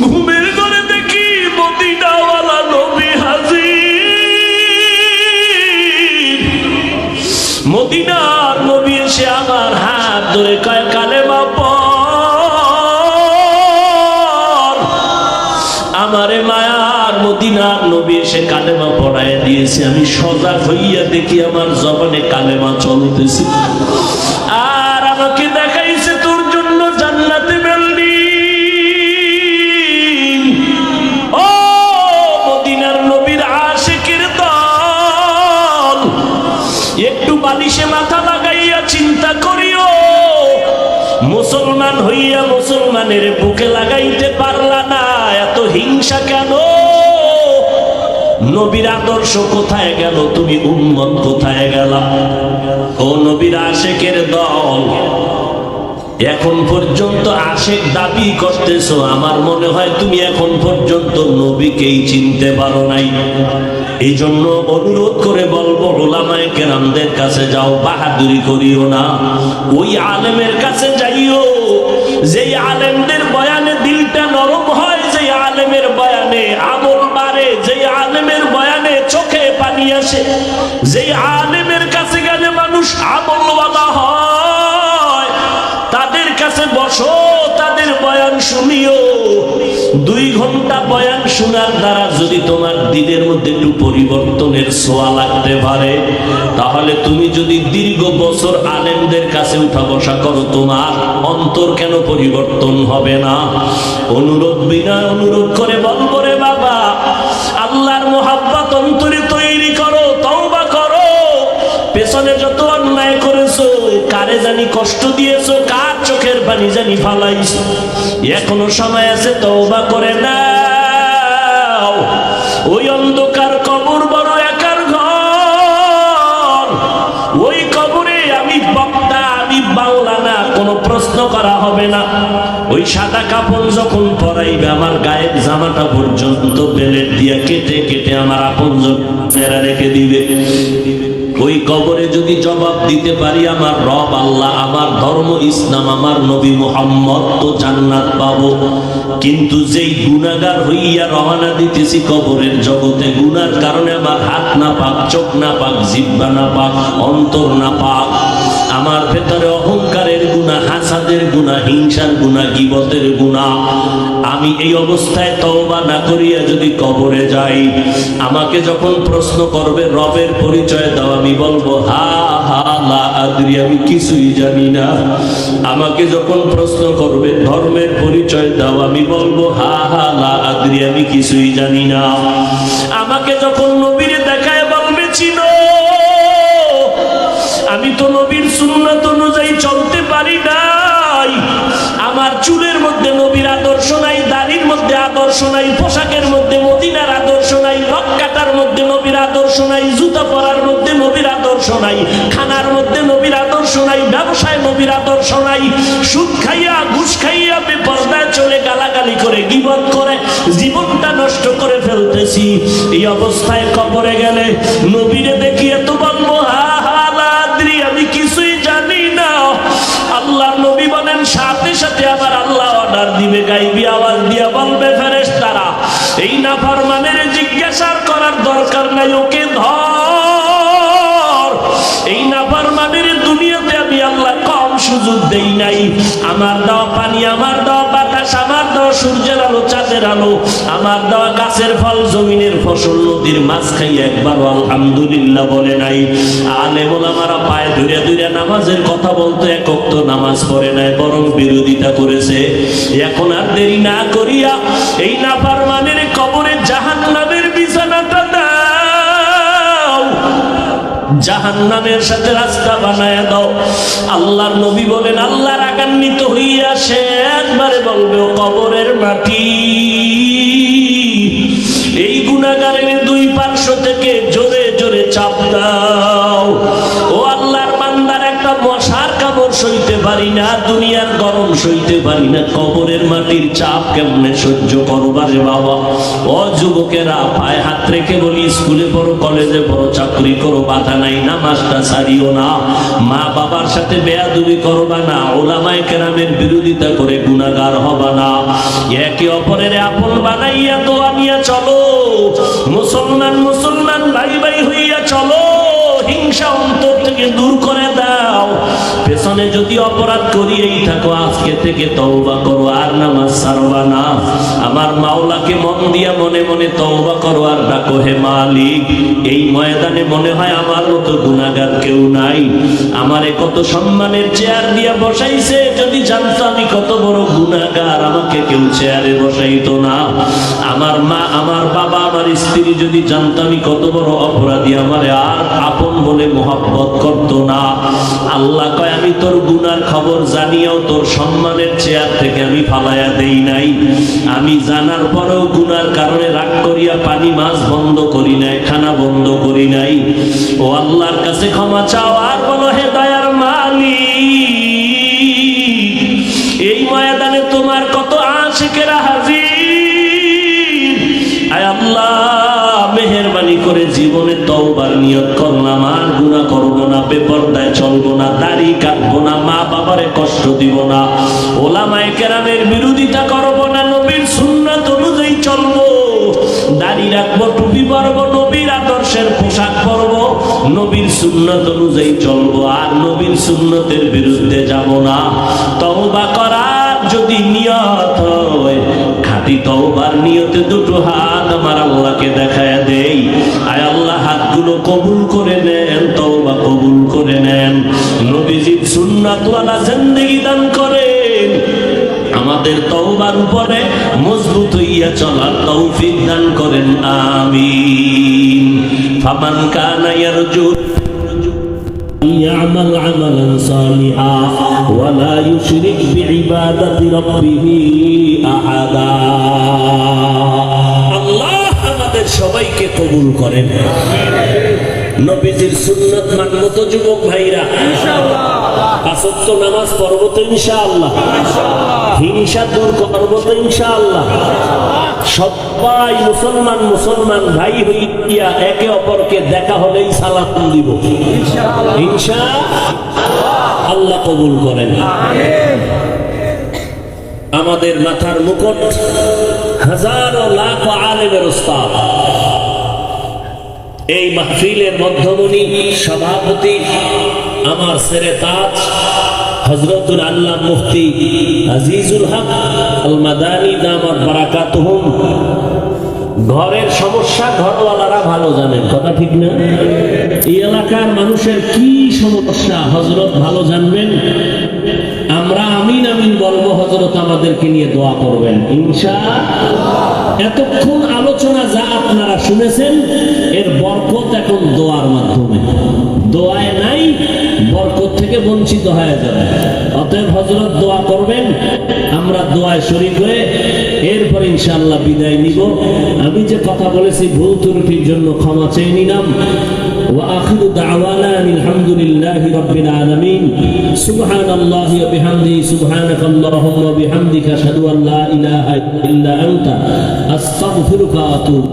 ঘুমের ঘরে দেখি মদিনাওয়ালা নবী হাজির। মদিনার নবী এসে আমার হাত ধরে কয় কালেমা পড়। আমারে মায়ার মদিনার নবী এসে কালেমা পড়ায় দিয়েছে। আমি সজাগ হইয়া দেখি আমার জবানে কালেমা চলতেছে, আর আমাকে দেখাইছে তোর জন্য জান্নাতে বিল্ডিং। ও মদিনার নবীর আশিকের দল, একটু বালিশে মাথা লাগাইয়া চিন্তা করিও। মুসলমান হইয়া মুসলমানের বুকে লাগাইতে পারলা না, এত হিংসা কেন? নবীর আদর্শ কোথায় গেল? তুমি উম্মত কোথায় গেল? ও নবীর আশিকের দল, এখন পর্যন্ত আশিক দাবি করতেছো, আমার মনে হয় তুমি এখন পর্যন্ত নবীকেই চিনতে পারো নাই। এই জন্য অনুরোধ করে বলবো, উলামায়ে কেরামদের কাছে যাও, বাহাদুরি করিও না। ওই আলেমের কাছে যাইও যেই আলেমদের বয়ানে দিলটা নরম হয়, যেই আলেমের বয়ানে আমল বাড়ে, যেই আলেমের বয়ানে চোখে পানি আসে, যেই আলেমের কাছে গেলে মানুষ আমলওয়ালা হয়, তাদের কাছে বসো, তাদের বয়ান শুনিও। 2 ঘন্টা বয়ান শোনার দ্বারা যদি তোমার দিনের মধ্যে একটু পরিবর্তনের ছোঁয়া লাগতে পারে, তাহলে তুমি যদি দীর্ঘ বছর আলেমদের কাছে উঠা বসা করো, তোমার অন্তর কেন পরিবর্তন হবে না? অনুরোধ বিনয় অনুরোধ করে বলবো রে বাবা, আল্লাহর মোহাব্বত অন্তরে তৈরি করো, তওবা করো। পেছনে যত অন্যায় করেছো, কারে জানি কষ্ট দিয়েছো, কার চোখের পানি জানি ফালাইছো, এখনো সময় আছে, তওবা করে নাও। ওই অন্ধকার কবর বড় একার ঘর, ওই কবরে আমি বক্তা, আমি বাংলা না, কোনো প্রশ্ন করা হবে না। ওই সাদা কাপড় যখন পরাইবে, আমার গায়ের জামাটা পর্যন্ত বেলেট দিয়া কেটে কেটে আমার আপনজন রেখে দিবে। ওই কবরে যদি জবাব দিতে পারি আমার রব আল্লাহ, আমার ধর্ম ইসলাম, আমার নবী মুহাম্মদ, তো জান্নাত পাবো। কিন্তু যেই গুনাহগার হইয়া রওনা দিতেছি কবরের জগতে, গুনার কারণে আমার হাত না পাক, চোখ না পাক, জিহ্বা না পাক, অন্তর না পাক, আমার ভেতরে অহংকারের গুনাহ, হাসাদের গুনাহ, হিংসার গুনাহ, গীবতের গুনাহ, আমি এই অবস্থায় তওবা না করিয়া যদি কবরে যাই, আমাকে যখন প্রশ্ন করবে রবের পরিচয় দাও, আমি বলবো হা হা লা আদরি, আমি কিছুই জানি না। আমাকে যখন প্রশ্ন করবে ধর্মের পরিচয় দাও, আমি বলবো হা হা লা আদরি, আমি কিছুই জানি না। আমাকে যখন নবীর দেখায় বলবে চিনো, আমি তো নবীর সুন্নাত অনুযায়ী চলতে পারি নাই, আমার চুলের মধ্যে নবীর আদর্শ নাই, দাড়ির মধ্যে আদর্শ নাই, পোশাকের মধ্যে মদিনার আদর্শ নাই, রক্ষা মধ্যে নবীর আদর্শ নাই, জুতা পরার মধ্যে নবীর আদর্শ নাই, খানার মধ্যে নবীর আদর্শ নাই, ব্যবসায় নবীর আদর্শ নাই। সুদ খাইয়া ঘুষ খাইয়া বেপরদায় চলে গালাগালি করে গীবত করে জীবনটা নষ্ট করে ফেলতেছি। এই অবস্থায় কবরে গেলে নবীরে দেখিয়ে তো বলবো হা হা লাদ্রি, আমি কিছুই জানি না। আল্লাহর নবী বলেন সাথে সাথে আবার আল্লাহ অর্ডার দিবে, গাইবি আওয়াজ দিয়া বলবে ফেরেশতারা এই নাফরমানের জিজ্ঞাসা করার দরকার নাই, ওকে ধর। এই নাফরমানের দুনিয়াতে আমি আল্লাহ কম সুযোগ দেই নাই। আমার দেওয়া পানি, আমার দেওয়া বাতাস, আমার দেওয়া সূর্যের আলো, চাঁদের আলো, আমার দেওয়া গাছের ফল, জমিনের ফসল, নদীর মাছ খাই একবারও আলহামদুলিল্লাহ বলে নাই। আলেম ওলামারা পায়ে ধরে ধরে নামাজের কথা বলতো, এক ওয়াক্ত নামাজ পড়ে নাই, বরং বিরোধিতা করেছে। এখন আর দেরি না করিয়া এই নাফরমানের কবরে জাহান্নামের বিছানাটা দাও, জাহান্নামের সাথে রাস্তা বানায় দাও। আল্লাহর নবী বলেন আল্লাহ রাগান্বিত হইয়া সে একবারে বলবে ও কবরের মাটি, এই গুনাহগারের দুই পার্শ্ব থেকে জোরে জোরে চাপ দাও। ও আল্লাহর বান্দার একটা মশার কামড় সইতে পারি না, দুনিয়ার গরম সইতে পারি না, কবরের মাটির চাপ কেমনে সহ্য করবা রে বাবা। ও যুবকেরা পায়ে হাত রেখে বলি স্কুলে পড়ো, কলেজে পড়ো, চাকরি করো, বাধা নাই, নামাজটা ছাড়িও না, মা বাবার সাথে বেয়াদবি করবা না, ওলামায়ে কেরামের বিরোধিতা করে গুনাহগার হবা না, একে অপরের আপন বানাইয়া দোয়া নিয়ে চলো, মুসলমান মুসলমান ভাই ভাই হইয়া চলো, হিংসা অন্তর থেকে দূর করে দাও। পেছনে যদি অপরাধ করিয়েই থাকো আজকে থেকে তওবা করো, আর নামাজ ছাড়বা না। আমার মাওলাকে মন দিয়া মনে মনে তওবা করো আর ডাকো হে মালিক। এই ময়দানে মনে হয় আমার মতো গুনাহগার কেউ নাই, আমারে কত সম্মানের চেয়ার দিয়া বসাইছে, যদি জানতো আমি কত বড় গুনাহগার আমাকে কেউ চেয়ারে বসাইতো না। আমার মা, আমার বাবা, আমার স্ত্রী যদি জানতো আমি কত বড় অপরাধী, আমারে আর আপন বলে মোহাব্বত করতো না। আল্লাহ কয় আমি তোর গুনার খবর জানিয়াও তোর সম্মানের চেয়ার থেকে আমি ফালাইয়া দেই নাই। আমি জানার পরেও গুনার কারণে রাগ করিয়া পানি মাছ বন্ধ করি নাই, খানা বন্ধ করি নাই। ও আল্লাহর কাছে ক্ষমা চাও আর বলো হে দয়ার মালিক, এই ময়দানে তোমার কত আশিকেরা হাজির। আয় আল্লাহ মেহেরবানি করে জীবনে তওবার নিয়ত করলাম, আর গুনাহ করব না, বেপরদায় চলবো না, দাড়ি কাটবো না, মা বাবারে কষ্ট দিব না, ওলামায়ে কেরামের বিরোধিতা করব না, নবীর সুন্নাত অনুযায়ী চলবো, দাড়ি রাখবো, টুপি পরবো, নবীর আদর্শের পোশাক পরবো, নবীর সুন্নাত অনুযায়ী চলবো, আর নবীর সুন্নতের বিরুদ্ধে যাব না। তওবা করার যদি নিয়ত হয়, খাঁটি তওবার নিয়তে দুটো হাত আমার আল্লাহকে দেখায় দেই। আয় আল্লাহ হাতগুলো কবুল করে নেন, তওবা কবুল করে নেন, নবীজির সুন্নাতওয়ালা জিন্দেগি দান করেন, আমাদের তওবার উপরে মজবুত হইয়া চলার তৌফিক দান করেন, আমিন। ফামান কানা ইয়ারজু يعمل عملا صالحا ولا يشرك بعبادة ربه أحدا। আল্লাহ আমাদের সবাইকে কবুল করেন। নবীজির সুন্নাত মানবো তো যুবক ভাইরা, ইনশাআল্লাহ। পাঁচ ওয়াক্ত নামাজ পড়বো তো ইনশাআল্লাহ, হিংসা দূর করবো তো ইনশাআল্লাহ। সবাই মুসলমান মুসলমান ভাই হইয়া একে অপরকে দেখা হলেই সালাম দিব ইনশাআল্লাহ। আল্লাহ কবুল করেন। আমাদের মাথার মুকুট হাজারো লাখ আলেমের উস্তাদ, এই মাহফিলের মধ্যমণি সভাপতি আমার সেরে তাজ হযরতুল আল্লাহ মুফতি আজিজুল হক আল মাদানী দামাত বারাকাতুহুম। ঘরের সমস্যা ঘরওয়ালারা ভালো জানেন, কথা ঠিক না? এই এলাকার মানুষের কি সমস্যা হযরত ভালো জানবেন। আমরা আমিন আমিন বলবো, হযরত আমাদেরকে নিয়ে দোয়া করবেন ইনশাআল্লাহ। এতক্ষণ আলোচনা যা আপনারা শুনেছেন এর বরকত এখন দোয়ার মাধ্যমে, দোয়ায় নাই বরকত থেকে বঞ্চিত হয়ে যাবে। অতএব হযরত দোয়া করবেন, আমরা আমরা দোয়ায় শরীক হয়ে এরপর ইনশাআল্লাহ বিদায় নিব। আমি যে কথা বলেছি ভুল ত্রুটির জন্য ক্ষমা চেয়ে নিলাম। وآخر دعوانا الحمد لله رب العالمين سبحان الله وبحمده سبحانك اللهم وبحمدك أشهد أن لا إله إلا أنت أستغفرك وأتوب